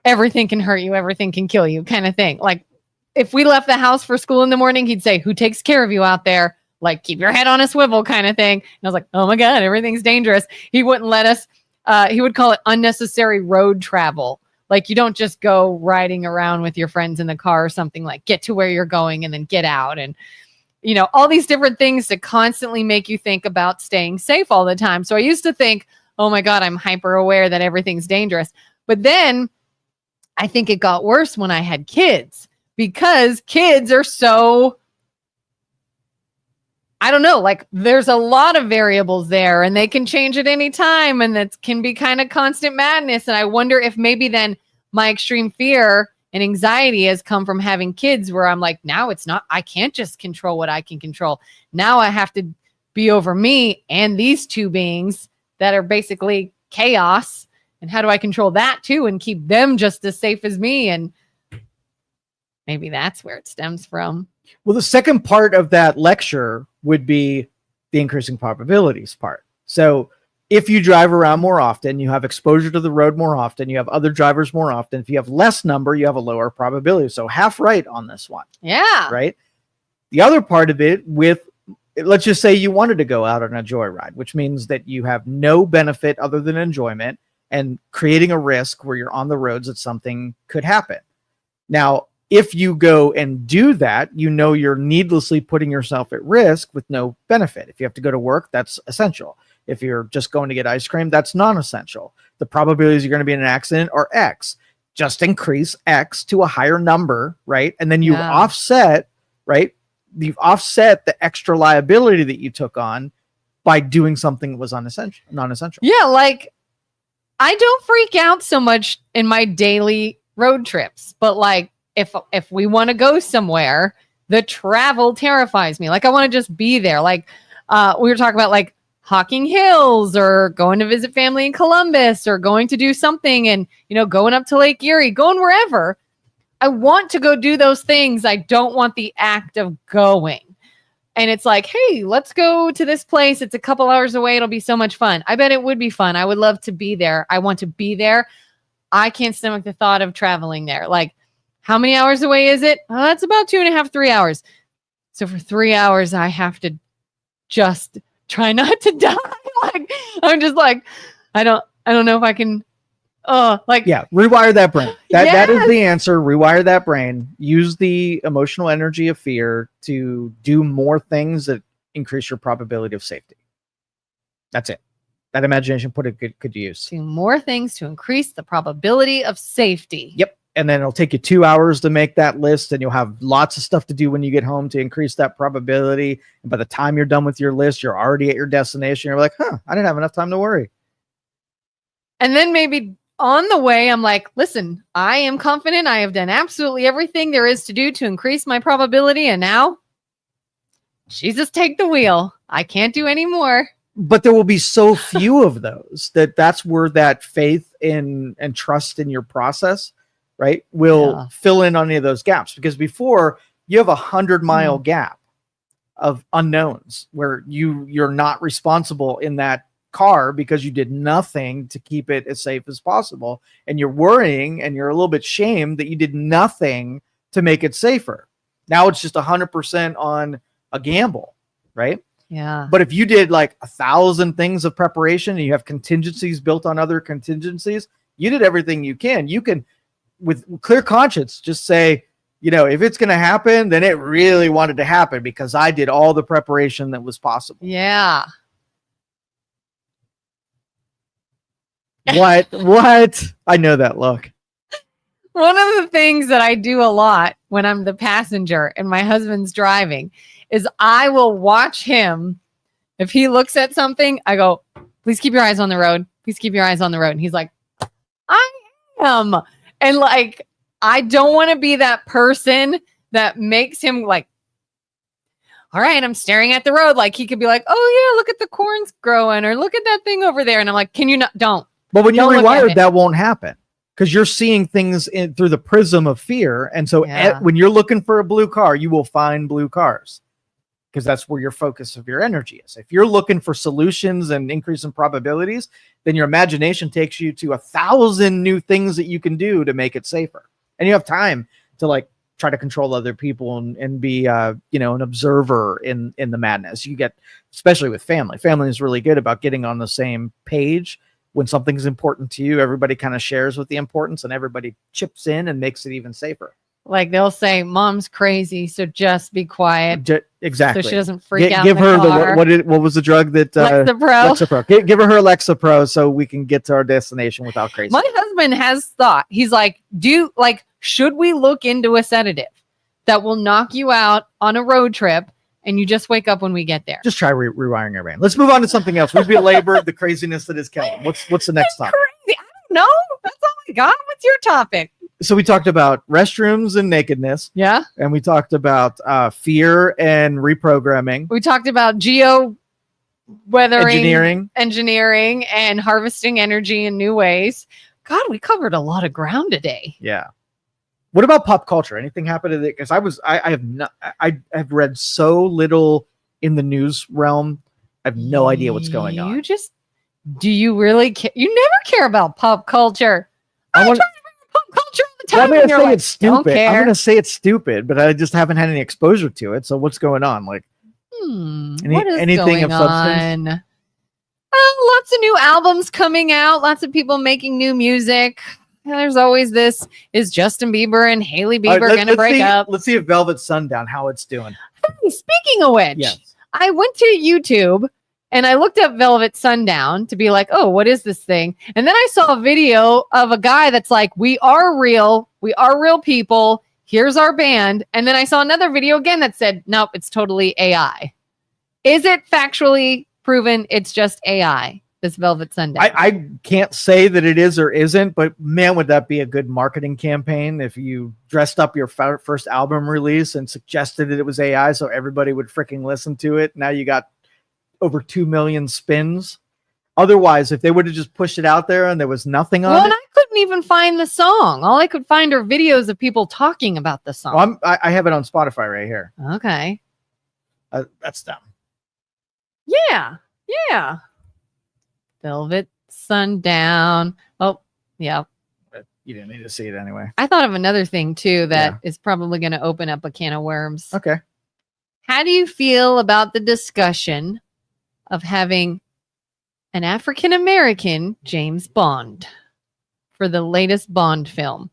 everything can hurt you, everything can kill you kind of thing. Like if we left the house for school in the morning, he'd say, who takes care of you out there? Like keep your head on a swivel kind of thing. And I was like, oh my God, everything's dangerous. He wouldn't let us. He would call it unnecessary road travel. Like you don't just go riding around with your friends in the car or something, like get to where you're going and then get out. And, all these different things to constantly make you think about staying safe all the time. So I used to think, oh my God, I'm hyper aware that everything's dangerous. But then I think it got worse when I had kids because kids are so, I don't know, like there's a lot of variables there and they can change at any time and that can be kind of constant madness. And I wonder if maybe then my extreme fear and anxiety has come from having kids where I'm like, now it's not, I can't just control what I can control. Now I have to be over me and these two beings that are basically chaos. And how do I control that too and keep them just as safe as me? And maybe that's where it stems from. Well, the second part of that lecture would be the increasing probabilities part. So if you drive around more often, you have exposure to the road more often, you have other drivers more often. If you have less number, you have a lower probability. So half right on this one. Yeah. Right. The other part of it let's just say you wanted to go out on a joyride, which means that you have no benefit other than enjoyment and creating a risk where you're on the roads that something could happen. Now, if you go and do that, you know you're needlessly putting yourself at risk with no benefit. If you have to go to work, that's essential. If you're just going to get ice cream, that's non-essential. The probabilities you're going to be in an accident are X. Just increase X to a higher number, right? And then you offset, right? You've offset the extra liability that you took on by doing something that was non-essential. Yeah, like I don't freak out so much in my daily road trips, but like if we want to go somewhere, the travel terrifies me. Like I want to just be there. Like we were talking about like Hocking Hills or going to visit family in Columbus or going to do something and, you know, going up to Lake Erie, going wherever. I want to go do those things. I don't want the act of going. And it's like, hey, let's go to this place. It's a couple hours away. It'll be so much fun. I bet it would be fun. I would love to be there. I want to be there. I can't stomach the thought of traveling there. Like, how many hours away is it? It's about 2.5, 3 hours. So for 3 hours, I have to just try not to die. Like, I'm just like, I don't know if I can. Rewire that brain. That is the answer. Rewire that brain. Use the emotional energy of fear to do more things that increase your probability of safety. That's it. That imagination, put it good to use. Do more things to increase the probability of safety. Yep. And then it'll take you 2 hours to make that list, and you'll have lots of stuff to do when you get home to increase that probability. And by the time you're done with your list, you're already at your destination. You're like, I didn't have enough time to worry. And then maybe on the way, I'm like, listen, I am confident. I have done absolutely everything there is to do to increase my probability. And now, Jesus, take the wheel. I can't do any more. But there will be so few of those that's where that faith and trust in your process, right, will fill in on any of those gaps. Because before, you have 100-mile gap of unknowns where you're not responsible in that car because you did nothing to keep it as safe as possible, and you're worrying and you're a little bit shamed that you did nothing to make it safer. Now it's just 100% on a gamble, right? Yeah. But if you did like 1,000 things of preparation and you have contingencies built on other contingencies, you did everything you can. You can, with clear conscience, just say, you know, if it's going to happen, then it really wanted to happen because I did all the preparation that was possible. Yeah. What? I know that look. One of the things that I do a lot when I'm the passenger and my husband's driving is I will watch him. If he looks at something, I go, please keep your eyes on the road. Please keep your eyes on the road. And he's like, I am. And like, I don't want to be that person that makes him like, all right, I'm staring at the road. Like he could be like, oh yeah, look at the corn's growing or look at that thing over there. And I'm like, can you not? Don't. But when you're rewired, that won't happen because you're seeing things through the prism of fear. And so when you're looking for a blue car, you will find blue cars because that's where your focus of your energy is. If you're looking for solutions and increase in probabilities, then your imagination takes you to 1,000 new things that you can do to make it safer. And you have time to like try to control other people and be, you know, an observer in the madness. You get, especially with family. Family is really good about getting on the same page. When something's important to you, everybody kind of shares with the importance and everybody chips in and makes it even safer. Like they'll say, mom's crazy, so just be quiet. Exactly. So she doesn't freak out. Give her what was the drug that Lexapro. Give her Lexapro so we can get to our destination without crazy. My husband has thought, he's like, should we look into a sedative that will knock you out on a road trip and you just wake up when we get there? Just try rewiring your brain. Let's move on to something else. We've belabored the craziness that is Kelin. What's the next topic? Crazy. I don't know. That's all I got. What's your topic? So we talked about restrooms and nakedness. Yeah. And we talked about fear and reprogramming. We talked about weathering, engineering and harvesting energy in new ways. God, we covered a lot of ground today. Yeah. What about pop culture? Anything happened to it? Because I have read so little in the news realm. I have no idea what's going on. Do you really care? You never care about pop culture. I'm trying to bring pop culture all the time. I'm going to say it's stupid. I'm going to say it's stupid, but I just haven't had any exposure to it. So what's going on? Like, anything of substance? Lots of new albums coming out. Lots of people making new music. there's always this, is Justin Bieber and Haley All right, Bieber going to break up? Let's see if Velvet Sundown, how it's doing. Hey, speaking of which, Yes. I went to YouTube and I looked up Velvet Sundown to be like, oh, what is this thing? And then I saw a video of a guy that's like, we are real people. Here's our band. And then I saw another video again that said, nope, it's totally AI. Is it factually proven it's just AI, this Velvet Sundown? I can't say that it is or isn't, but man, would that be a good marketing campaign if you dressed up your first album release and suggested that it was AI so everybody would freaking listen to it. Now you got over 2 million spins. Otherwise, if they would have just pushed it out there and there was nothing on it. And I couldn't even find the song. All I could find are videos of people talking about the song. I have it on Spotify right here. Okay. That's them. Yeah. Velvet Sundown. Oh, yeah. But you didn't need to see it anyway. I thought of another thing too that is probably going to open up a can of worms. Okay. How do you feel about the discussion of having an African-American James Bond for the latest Bond film?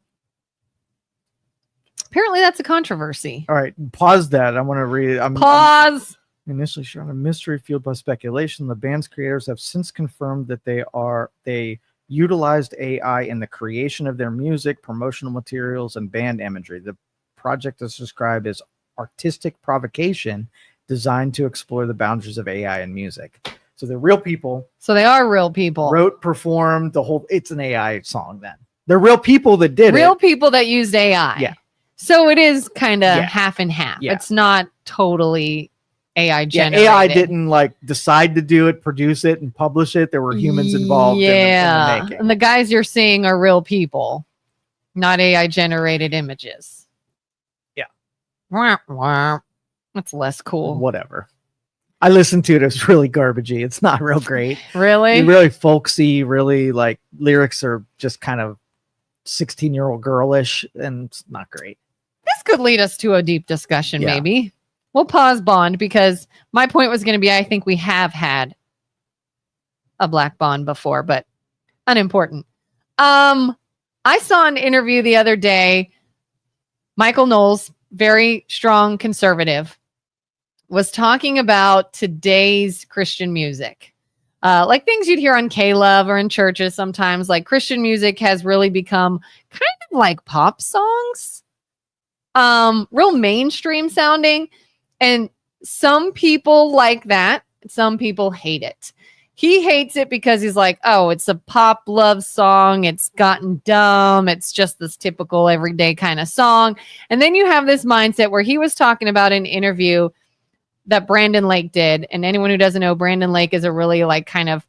Apparently that's a controversy. All right. Pause that. I want to read it. Pause. Initially shown a mystery fueled by speculation, the band's creators have since confirmed that they utilized AI in the creation of their music, promotional materials, and band imagery. The project is described as artistic provocation designed to explore the boundaries of AI and music. So they're real people. So they are real people. Wrote, performed the whole. It's an AI song. Then they're real people that did it. Real people that used AI. Yeah. So it is kind of half and half. Yeah. It's not totally AI generated. AI didn't like decide to do it, produce it, and publish it. There were humans involved in the making. And the guys you're seeing are real people, not AI generated images. Yeah. Wah, wah. That's less cool. Whatever. I listened to it. It's really garbagey. It's not real great. Really? Really folksy, really like lyrics are just kind of 16-year-old girlish, and it's not great. This could lead us to a deep discussion, Yeah. maybe. We'll pause Bond because my point was going to be, I think we have had a black Bond before, but unimportant. I saw an interview the other day. Michael Knowles, very strong conservative, was talking about today's Christian music. Like things you'd hear on K-Love or in churches sometimes, like Christian music has really become kind of like pop songs. Real mainstream sounding. And some people like that. Some people hate it. He hates it because he's like, oh, it's a pop love song. It's gotten dumb. It's just this typical everyday kind of song. And then you have this mindset where he was talking about an interview that Brandon Lake did. And anyone who doesn't know, Brandon Lake is a really like kind of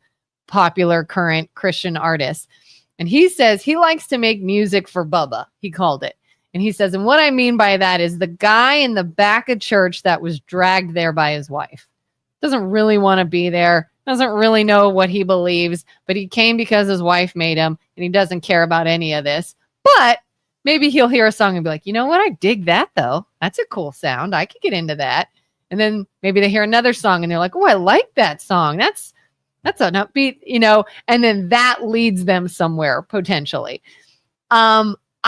popular current Christian artist. And he says he likes to make music for Bubba. He called it. And he says, and what I mean by that is the guy in the back of church that was dragged there by his wife. Doesn't really want to be there. Doesn't really know what he believes, but he came because his wife made him and he doesn't care about any of this. But maybe he'll hear a song and be like, you know what? I dig that though. That's a cool sound. I could get into that. And then maybe they hear another song and they're like, oh, I like that song. That's an upbeat, and then that leads them somewhere potentially.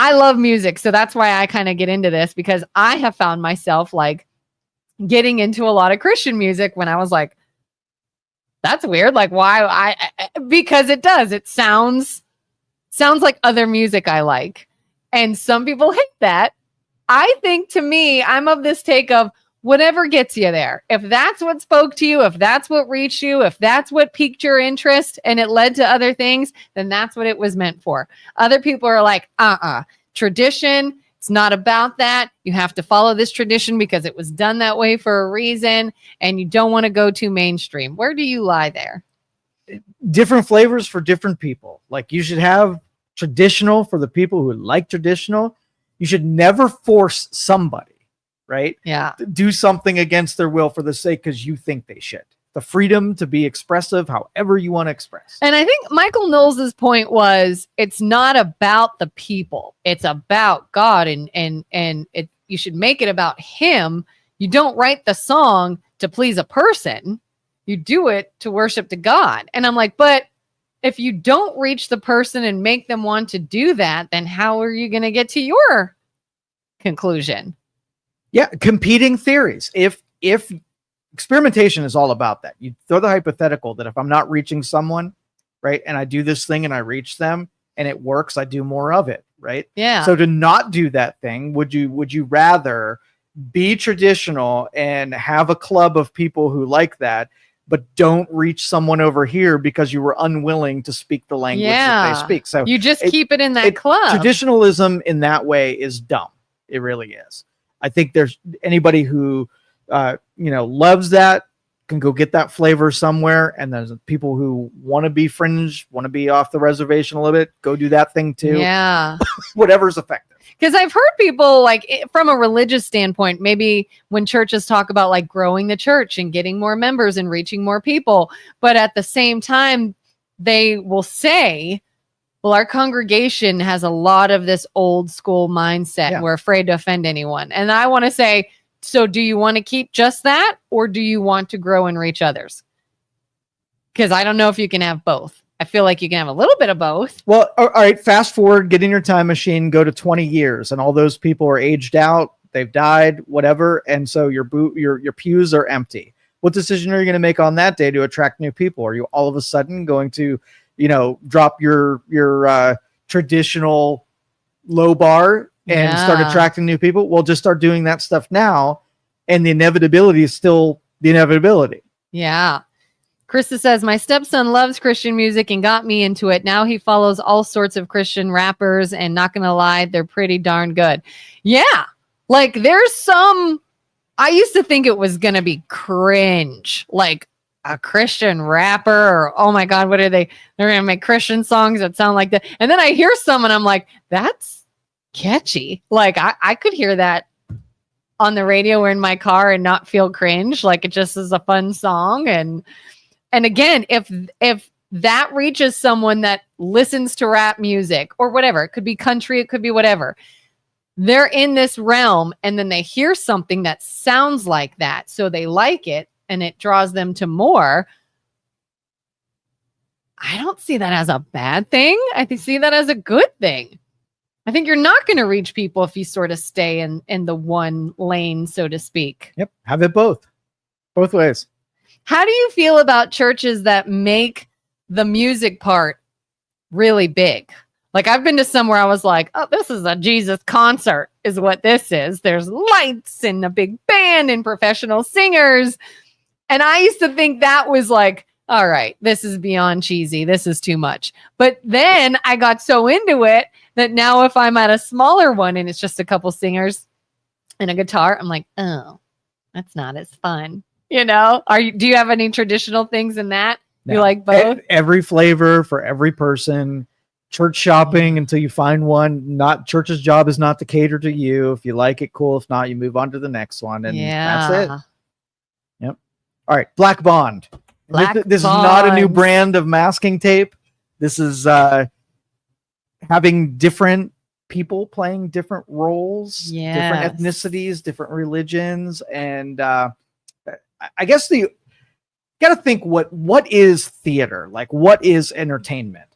I love music. So that's why I kind of get into this, because I have found myself like getting into a lot of Christian music when I was like, that's weird. Like why because it does. It sounds like other music I like. And some people hate that. I think to me, I'm of this take of whatever gets you there. If that's what spoke to you, if that's what reached you, if that's what piqued your interest and it led to other things, then that's what it was meant for. Other people are like, tradition, it's not about that. You have to follow this tradition because it was done that way for a reason, and you don't want to go too mainstream. Where do you lie there? Different flavors for different people. Like you should have traditional for the people who like traditional. You should never force somebody, right? Yeah. To do something against their will for the sake because you think they should. The freedom to be expressive however you want to express. And I think Michael Knowles' point was it's not about the people. It's about God, and you should make it about him. You don't write the song to please a person. You do it to worship to God. And I'm like, but if you don't reach the person and make them want to do that, then how are you going to get to your conclusion? Yeah, competing theories. If experimentation is all about that, you throw the hypothetical that if I'm not reaching someone, right, and I do this thing and I reach them and it works, I do more of it, right? Yeah. So to not do that thing, would you rather be traditional and have a club of people who like that, but don't reach someone over here because you were unwilling to speak the language that they speak? So you just keep it in that club. Traditionalism in that way is dumb. It really is. I think there's anybody who loves that can go get that flavor somewhere, and there's people who want to be fringe, want to be off the reservation a little bit, go do that thing too. Yeah. Whatever's effective. Because I've heard people, like, from a religious standpoint, maybe when churches talk about like growing the church and getting more members and reaching more people, but at the same time, they will say, well, our congregation has a lot of this old school mindset. Yeah. We're afraid to offend anyone. And I want to say, so do you want to keep just that, or do you want to grow and reach others? Because I don't know if you can have both. I feel like you can have a little bit of both. Well, all right, fast forward, get in your time machine, go to 20 years, and all those people are aged out, they've died, whatever, and so your pews are empty. What decision are you going to make on that day to attract new people? Are you all of a sudden going to, drop your traditional low bar and start attracting new people? Well, just start doing that stuff now, and the inevitability is still the inevitability. Yeah. Krista says, my stepson loves Christian music and got me into it. Now he follows all sorts of Christian rappers, and not going to lie, they're pretty darn good. Yeah. Like, there's some, I used to think it was going to be cringe, like a Christian rapper, or, oh my God, what are they? They're going to make Christian songs that sound like that. And then I hear some and I'm like, that's catchy. Like, I could hear that on the radio or in my car and not feel cringe. Like, it just is a fun song. And again, if that reaches someone that listens to rap music or whatever, it could be country, it could be whatever, they're in this realm and then they hear something that sounds like that, so they like it and it draws them to more. I don't see that as a bad thing. I see that as a good thing. I think you're not going to reach people if you sort of stay in the one lane, so to speak. Yep. Have it both ways. How do you feel about churches that make the music part really big? Like, I've been to some where I was like, oh, this is a Jesus concert is what this is. There's lights and a big band and professional singers. And I used to think that was like, all right, this is beyond cheesy. This is too much. But then I got so into it that now if I'm at a smaller one and it's just a couple singers and a guitar, I'm like, oh, that's not as fun. Do you have any traditional things in that? No. You like both? Every flavor for every person. Church shopping until you find one. Not church's job is not to cater to you. If you like it, cool. If not, you move on to the next one, and that's it. Yep. All right, Black Bond. This is not a new brand of masking tape. This is having different people playing different roles, different ethnicities, different religions, and I guess you got to think what is theater? Like, what is entertainment?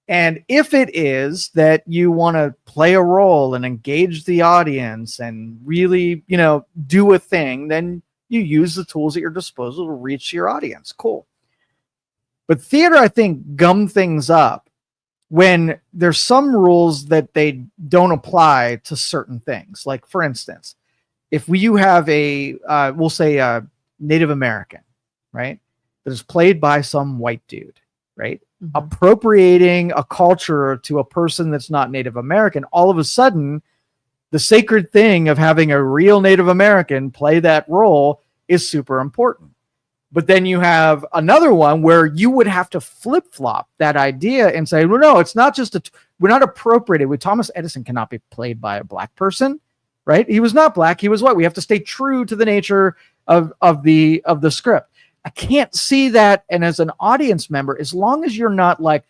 And if it is that you want to play a role and engage the audience and really, do a thing, then you use the tools at your disposal to reach your audience. Cool. But theater, I think, gum things up when there's some rules that they don't apply to certain things. Like, for instance, if you have we'll say a Native American, right, that is played by some white dude, right, appropriating a culture to a person that's not Native American, all of a sudden, the sacred thing of having a real Native American play that role is super important. But then you have another one where you would have to flip-flop that idea and say, well, no, it's not just we're not appropriated. Thomas Edison cannot be played by a black person, right? He was not black. He was white. We have to stay true to the nature of the script. I can't see that. And as an audience member, as long as you're not like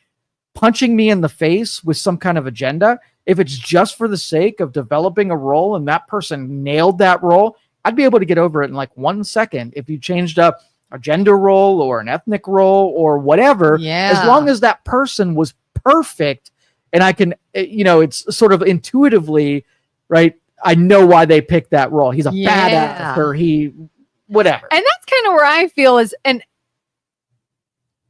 punching me in the face with some kind of agenda, if it's just for the sake of developing a role and that person nailed that role, I'd be able to get over it in like 1 second if you changed up a gender role or an ethnic role or whatever, as long as that person was perfect. And I can, it's sort of intuitively, right? I know why they picked that role. He's a badass, or whatever. And that's kind of where I feel is, and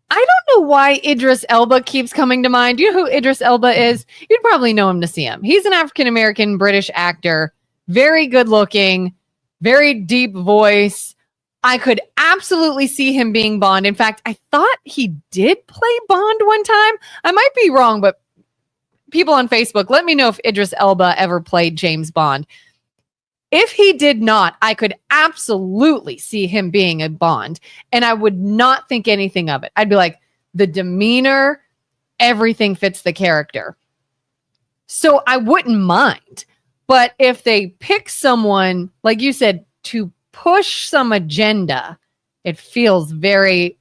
I don't know why Idris Elba keeps coming to mind. Do you know who Idris Elba is? You'd probably know him to see him. He's an African-American British actor, very good looking, very deep voice. I could absolutely see him being Bond. In fact, I thought he did play Bond one time. I might be wrong, but people on Facebook, let me know if Idris Elba ever played James Bond. If he did not, I could absolutely see him being a Bond, and I would not think anything of it. I'd be like, the demeanor, everything fits the character. So I wouldn't mind. But if they pick someone, like you said, to push some agenda, it feels very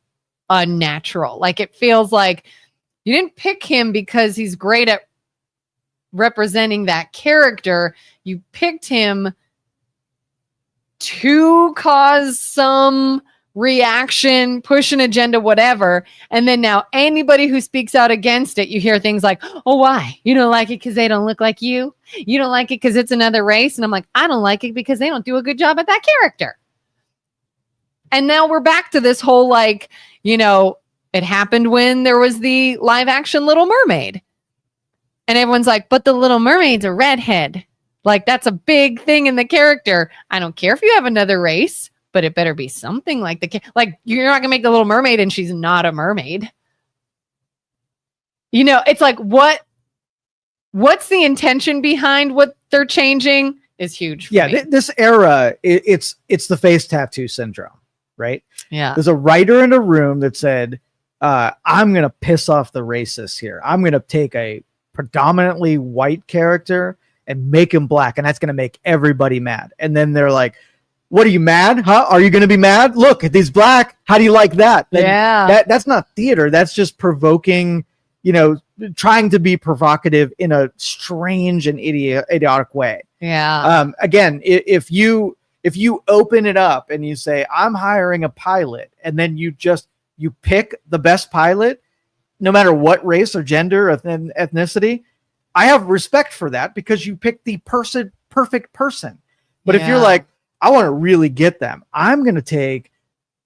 unnatural. Like it feels like you didn't pick him because he's great at representing that character. You picked him to cause some reaction, push an agenda, whatever. And then now anybody who speaks out against it, you hear things like, oh, why? You don't like it because they don't look like you? You don't like it because it's another race? And I'm like, I don't like it because they don't do a good job at that character. And now we're back to this whole, like, it happened when there was the live action Little Mermaid. And everyone's like, but the Little Mermaid's a redhead. Like, that's a big thing in the character. I don't care if you have another race, but it better be something like you're not going to make the Little Mermaid and she's not a mermaid. It's like, what's the intention behind what they're changing is huge. This era, it's the face tattoo syndrome, right? Yeah. There's a writer in a room that said, I'm going to piss off the racists here. I'm going to take a predominantly white character and make him black, and that's going to make everybody mad. And then they're like, what, are you mad? Huh? Are you going to be mad? Look, he's black. How do you like that? That's not theater. That's just provoking, trying to be provocative in a strange and idiotic way. Yeah. Again, if you open it up and you say, I'm hiring a pilot, and then you pick the best pilot, no matter what race or gender or ethnicity, I have respect for that because you picked the perfect person. But if you're like, I want to really get them, I'm going to take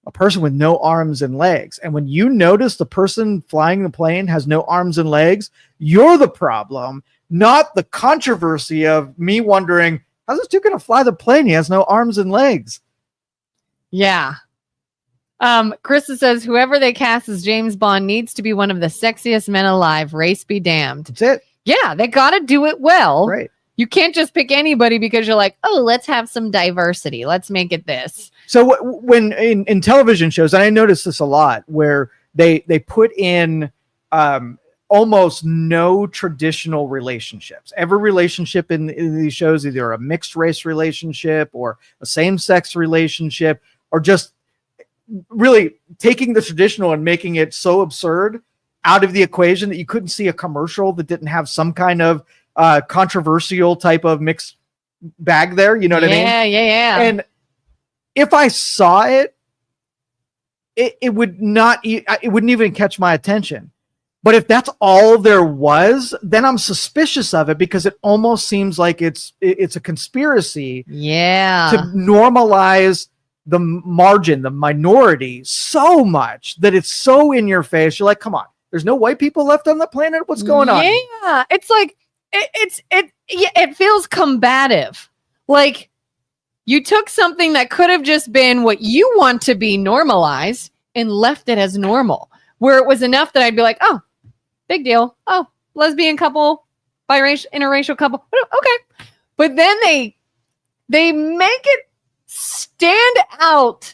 a person with no arms and legs. And when you notice the person flying the plane has no arms and legs, you're the problem, not the controversy of me wondering, how's this dude going to fly the plane? He has no arms and legs. Yeah. Krista says, whoever they cast as James Bond needs to be one of the sexiest men alive. Race be damned. That's it. Yeah, they got to do it well. Right. You can't just pick anybody because you're like, oh, let's have some diversity. Let's make it this. So when in television shows, and I notice this a lot, where they put in almost no traditional relationships. Every relationship in these shows, either a mixed race relationship or a same-sex relationship, or just really taking the traditional and making it so absurd out of the equation that you couldn't see a commercial that didn't have some kind of controversial type of mixed bag there. You know what I mean? Yeah. And if I saw it, it wouldn't even catch my attention. But if that's all there was, then I'm suspicious of it because it almost seems like it's a conspiracy. Yeah. To normalize the margin, the minority, so much that it's so in your face. You're like, come on, there's no white people left on the planet. What's going on? Yeah. It's like, it feels combative. Like you took something that could have just been what you want to be normalized and left it as normal, where it was enough that I'd be like, oh, big deal. Oh, lesbian couple, biracial, interracial couple. Okay. But then they make it stand out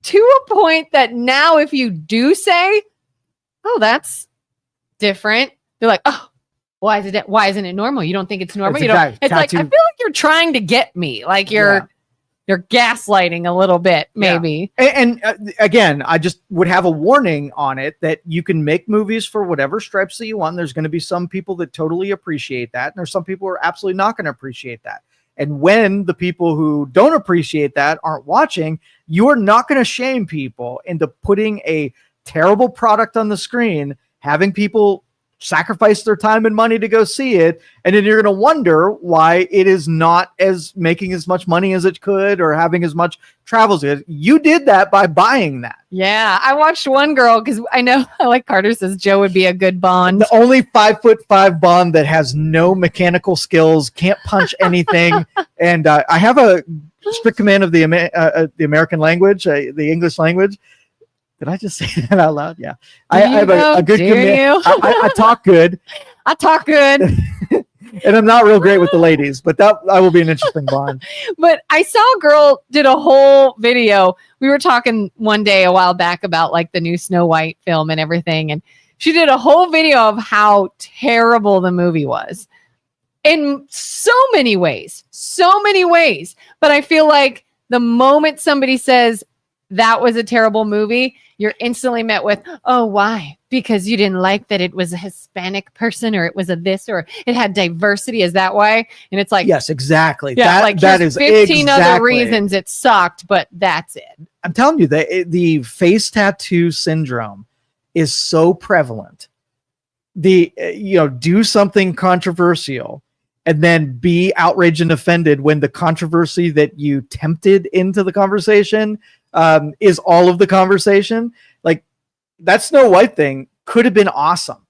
to a point that now if you do say, oh, that's different, they're like, oh, why isn't it normal? You don't think it's normal? It's like, I feel like you're trying to get me. Like you're gaslighting a little bit, maybe. Yeah. And again, I just would have a warning on it that you can make movies for whatever stripes that you want. There's going to be some people that totally appreciate that. And there's some people who are absolutely not going to appreciate that. And when the people who don't appreciate that aren't watching, you're not going to shame people into putting a terrible product on the screen, having people sacrifice their time and money to go see it, and then you're going to wonder why it is not as making as much money as it could or having as much travels. You did that by buying that. Yeah, I watched one girl because I know, like Carter says, Joe would be a good Bond. The only 5'5" Bond that has no mechanical skills, can't punch anything, and I have a strict command of the American language, the English language. Did I just say that out loud? Yeah. I have a good command. I talk good. I talk good. And I'm not real great with the ladies, but that will be an interesting Bond. But I saw a girl did a whole video. We were talking one day a while back about like the new Snow White film and everything. And she did a whole video of how terrible the movie was in so many ways. But I feel like the moment somebody says that was a terrible movie, you're instantly met with, oh, why? Because you didn't like that it was a Hispanic person, or it was a this, or it had diversity. Is that why? And it's like, yes, exactly. Yeah, that is 15 other reasons it sucked, but that's it. I'm telling you, the face tattoo syndrome is so prevalent. Do something controversial and then be outraged and offended when the controversy that you tempted into the conversation is all of the conversation. Like that Snow White thing could have been awesome,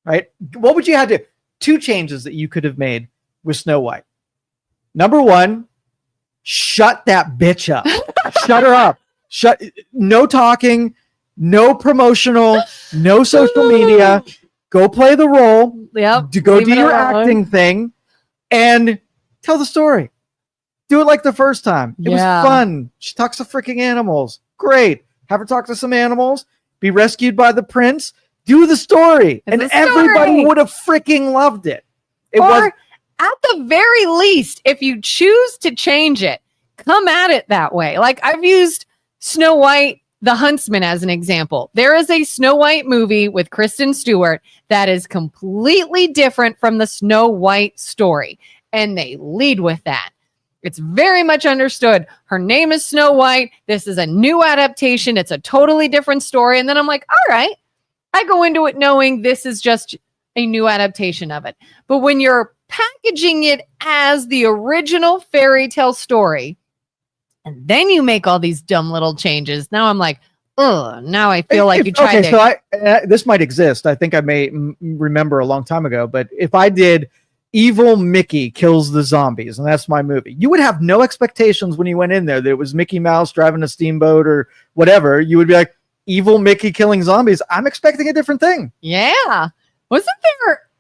right? What would you have to, 2 changes that you could have made with Snow White? Number 1, shut that bitch up. Shut her up. No talking, no promotional, no social media. Go play the role. Yep. Go do your acting thing and tell the story. Do it like the first time. It was fun. She talks to freaking animals. Great. Have her talk to some animals. Be rescued by the prince. Do the story. Everybody would have freaking loved it. At the very least, if you choose to change it, come at it that way. Like I've used Snow White, the Huntsman as an example. There is a Snow White movie with Kristen Stewart that is completely different from the Snow White story. And they lead with that. It's very much understood. Her name is Snow White. This is a new adaptation. It's a totally different story. And then I'm like, all right, I go into it knowing this is just a new adaptation of it. But when you're packaging it as the original fairy tale story, and then you make all these dumb little changes, now I'm like, oh, now I feel like you tried to. So this might exist. I think I may remember a long time ago, but if I did Evil Mickey kills the zombies, and that's my movie, you would have no expectations when you went in there that it was Mickey Mouse driving a steamboat or whatever. You would be like, Evil Mickey killing zombies. I'm expecting a different thing. Yeah. Wasn't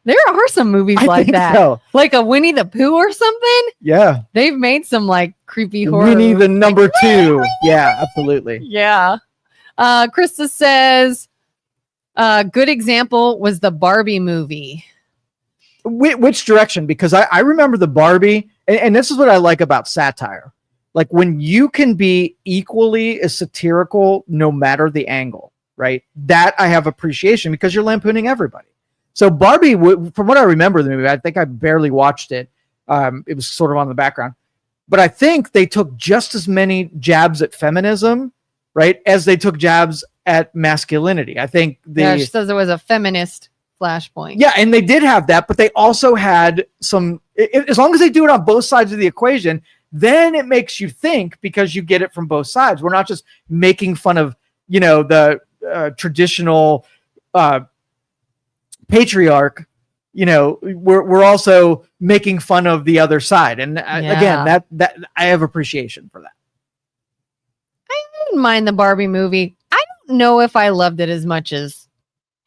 there are some movies like that. So. Like a Winnie the Pooh or something? Yeah. They've made some like creepy horror. Winnie the number 2. Yeah, absolutely. Yeah. Krista says, good example was the Barbie movie. Which direction? Because I remember the Barbie, and this is what I like about satire. Like when you can be equally as satirical no matter the angle, right? That I have appreciation because you're lampooning everybody. So Barbie, from what I remember the movie, I think I barely watched it. It was sort of on the background. But I think they took just as many jabs at feminism, right, as they took jabs at masculinity. I think she says it was a feminist flashpoint. Yeah, and they did have that, but they also had some, as long as they do it on both sides of the equation, then it makes you think because you get it from both sides. We're not just making fun of, the traditional patriarch, we're also making fun of the other side. And again, that I have appreciation for that. I didn't mind the Barbie movie. I don't know if I loved it as much as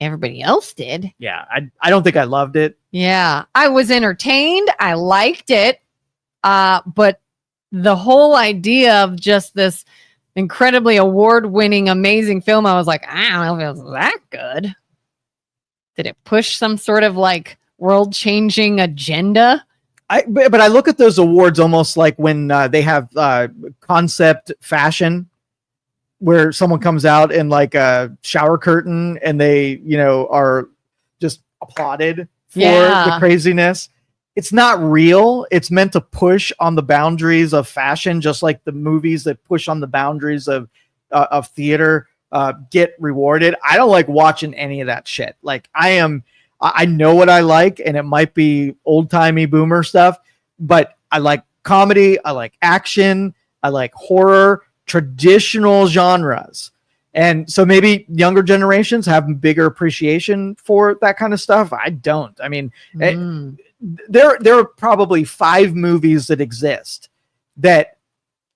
everybody else did. Yeah, I don't think I loved it. Yeah, I was entertained. I liked it. But the whole idea of just this incredibly award-winning, amazing film, I was like, I don't know if it was that good. Did it push some sort of like world-changing agenda? But I look at those awards almost like when they have concept fashion, where someone comes out in like a shower curtain and they, are just applauded for the craziness. it's not real. It's meant to push on the boundaries of fashion, just like the movies that push on the boundaries of theater get rewarded. I don't like watching any of that shit. Like I know what I like, and it might be old timey boomer stuff, but I like comedy. I like action. I like horror, traditional genres. And so maybe younger generations have bigger appreciation for that kind of stuff. I don't. I mean, there are probably 5 movies that exist that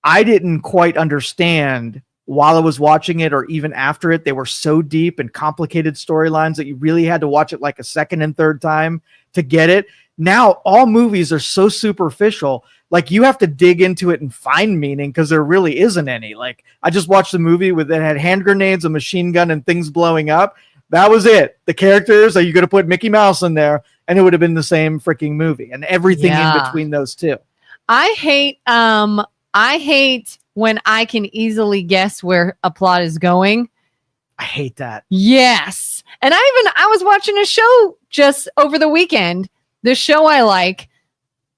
I didn't quite understand while I was watching it or even after it. They were so deep and complicated storylines that you really had to watch it like a second and third time to get it. Now all movies are so superficial. Like you have to dig into it and find meaning because there really isn't any. Like I just watched a movie that had hand grenades, a machine gun, and things blowing up. That was it. The characters, are you going to put Mickey Mouse in there? And it would have been the same freaking movie and everything in between those two. I hate when I can easily guess where a plot is going. I hate that. Yes. And I was watching a show just over the weekend. The show I like,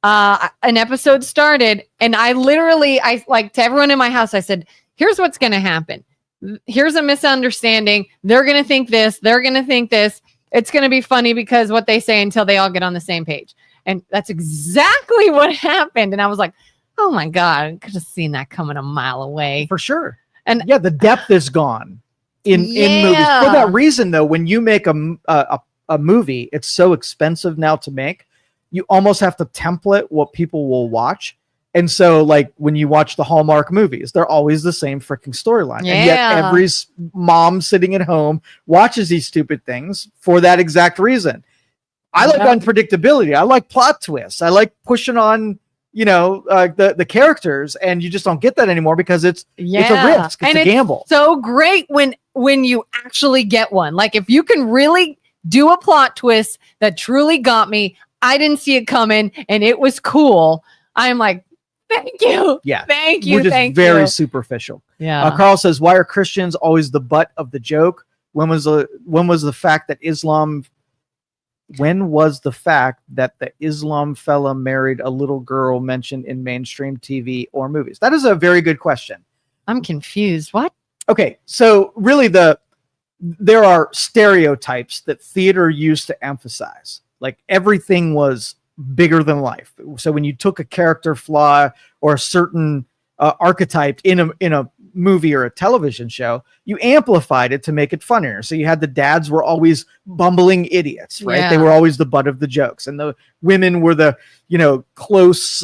an episode started and I like to everyone in my house, I said, here's what's going to happen. Here's a misunderstanding. They're going to think this. They're going to think this. It's going to be funny because what they say until they all get on the same page. And that's exactly what happened. And I was like, oh my God, I could have seen that coming a mile away. For sure. And yeah, the depth is gone in movies. For that reason, though, when you make a movie, it's so expensive now to make, you almost have to template what people will watch. And so, like, when you watch the Hallmark movies, they're always the same freaking storyline. Yeah. And yet every mom sitting at home watches these stupid things for that exact reason. I like unpredictability. I like plot twists. I like pushing on, the characters, and you just don't get that anymore because it's a risk. It's a gamble. So great when you actually get one. Like if you can really do a plot twist that truly got me, I didn't see it coming and it was cool. I'm like, thank you. Yeah. Thank you. We're just very superficial. Yeah. Carl says, why are Christians always the butt of the joke? When was the fact that the Islam fella married a little girl mentioned in mainstream TV or movies? That is a very good question. I'm confused. What? Okay. So really there are stereotypes that theater used to emphasize. Like everything was bigger than life. So when you took a character flaw or a certain archetype in a movie or a television show, you amplified it to make it funnier. So you had the dads were always bumbling idiots, right? Yeah. They were always the butt of the jokes, and the women were the close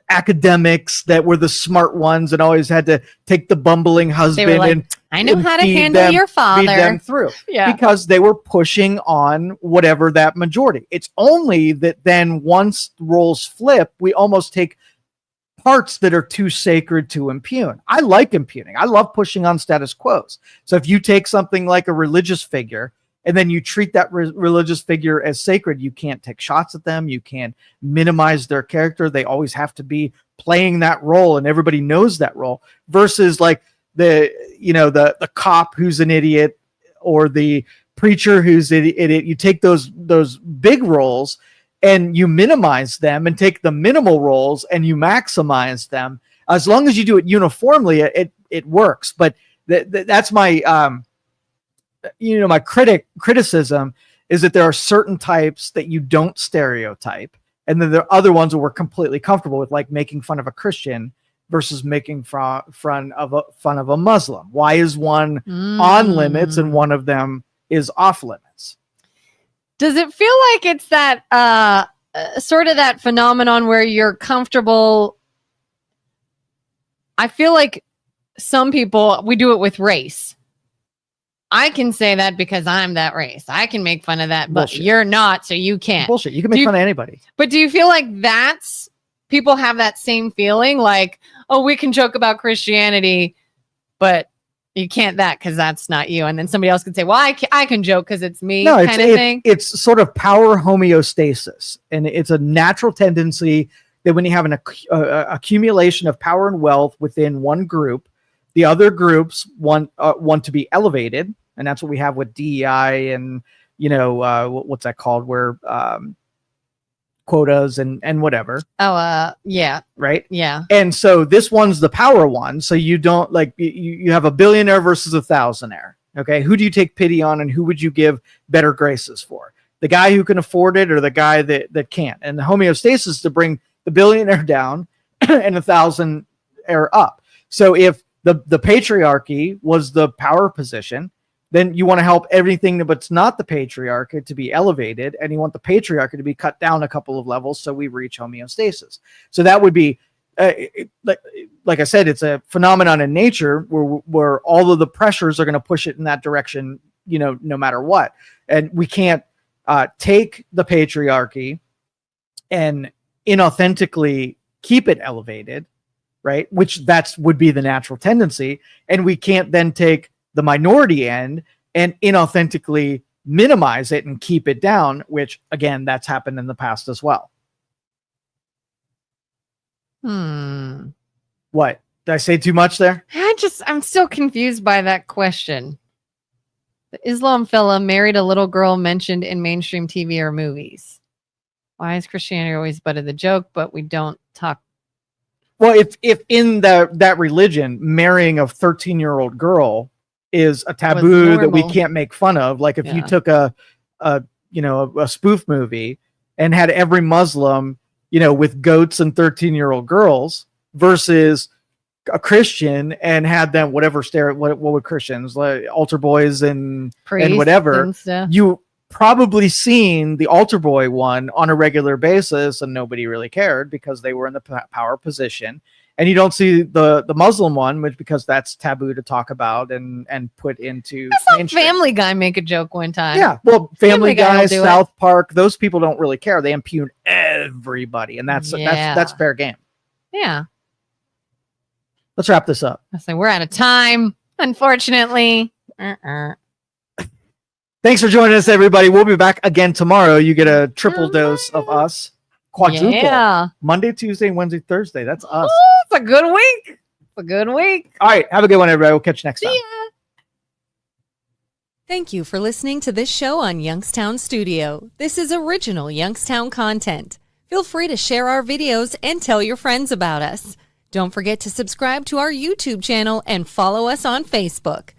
academics that were the smart ones and always had to take the bumbling husband and I know how to handle your father. Feed them through. Yeah. Because they were pushing on whatever that majority. It's only that then once roles flip, we almost take parts that are too sacred to impugn. I like impugning. I love pushing on status quos. So if you take something like a religious figure and then you treat that religious figure as sacred, you can't take shots at them. You can't minimize their character. They always have to be playing that role, and everybody knows that role. Versus like the cop who's an idiot or the preacher who's an idiot. You take those big roles and you minimize them, and take the minimal roles and you maximize them. As long as you do it uniformly, it works. But that's my my criticism is that there are certain types that you don't stereotype, and then there are other ones that we're completely comfortable with, like making fun of a Christian versus making fun of a Muslim. Why is one on limits and one of them is off limits? Does it feel like it's that sort of that phenomenon where you're comfortable? I feel like some people, we do it with race. I can say that because I'm that race. I can make fun of that, but bullshit. You're not, so you can't. Bullshit. You can make fun of anybody. But do you feel like people have that same feeling? Like, oh, we can joke about Christianity, but you can't because that's not you. And then somebody else can say, well, I can joke because it's me, kind of thing. It's sort of power homeostasis. And it's a natural tendency that when you have an accumulation of power and wealth within one group, the other groups want to be elevated. And that's what we have with DEI and, what's that called? Where quotas and whatever. Oh, yeah. Right. Yeah. And so this one's the power one. So you don't like you have a billionaire versus a thousandaire. Okay. Who do you take pity on and who would you give better graces for? The guy who can afford it or the guy that can't? And the homeostasis to bring the billionaire down and a thousandaire up. So if the patriarchy was the power position, then you want to help everything that's not the patriarchy to be elevated, and you want the patriarchy to be cut down a couple of levels so we reach homeostasis. So that would be, like I said, it's a phenomenon in nature where all of the pressures are going to push it in that direction, no matter what. And we can't take the patriarchy and inauthentically keep it elevated, right? Which would be the natural tendency. And we can't then take the minority end and inauthentically minimize it and keep it down, which again, that's happened in the past as well. What? Did I say too much there? I'm still confused by that question. The Islam fella married a little girl mentioned in mainstream TV or movies. Why is Christianity always butt of the joke, but we don't talk? Well, if in that religion, marrying a 13-year-old girl is a taboo that we can't make fun of. Like if you took a spoof movie and had every Muslim, with goats and 13-year-old girls versus a Christian and had them what would Christians like altar boys and whatever, you probably seen the altar boy one on a regular basis and nobody really cared because they were in the power position. And you don't see the Muslim one, which because that's taboo to talk about and put into. I saw Family Guy make a joke one time. Yeah, well, Family Guy, South Park, those people don't really care. They impugn everybody, and that's fair game. Yeah. Let's wrap this up. I say we're out of time, unfortunately. Thanks for joining us, everybody. We'll be back again tomorrow. You get a triple dose of us. Quadruple. Yeah. Monday, Tuesday, Wednesday, Thursday. That's us. Oh, it's a good week. It's a good week. All right. Have a good one, everybody. We'll catch you next time. See ya. Thank you for listening to this show on Youngstown Studio. This is original Youngstown content. Feel free to share our videos and tell your friends about us. Don't forget to subscribe to our YouTube channel and follow us on Facebook.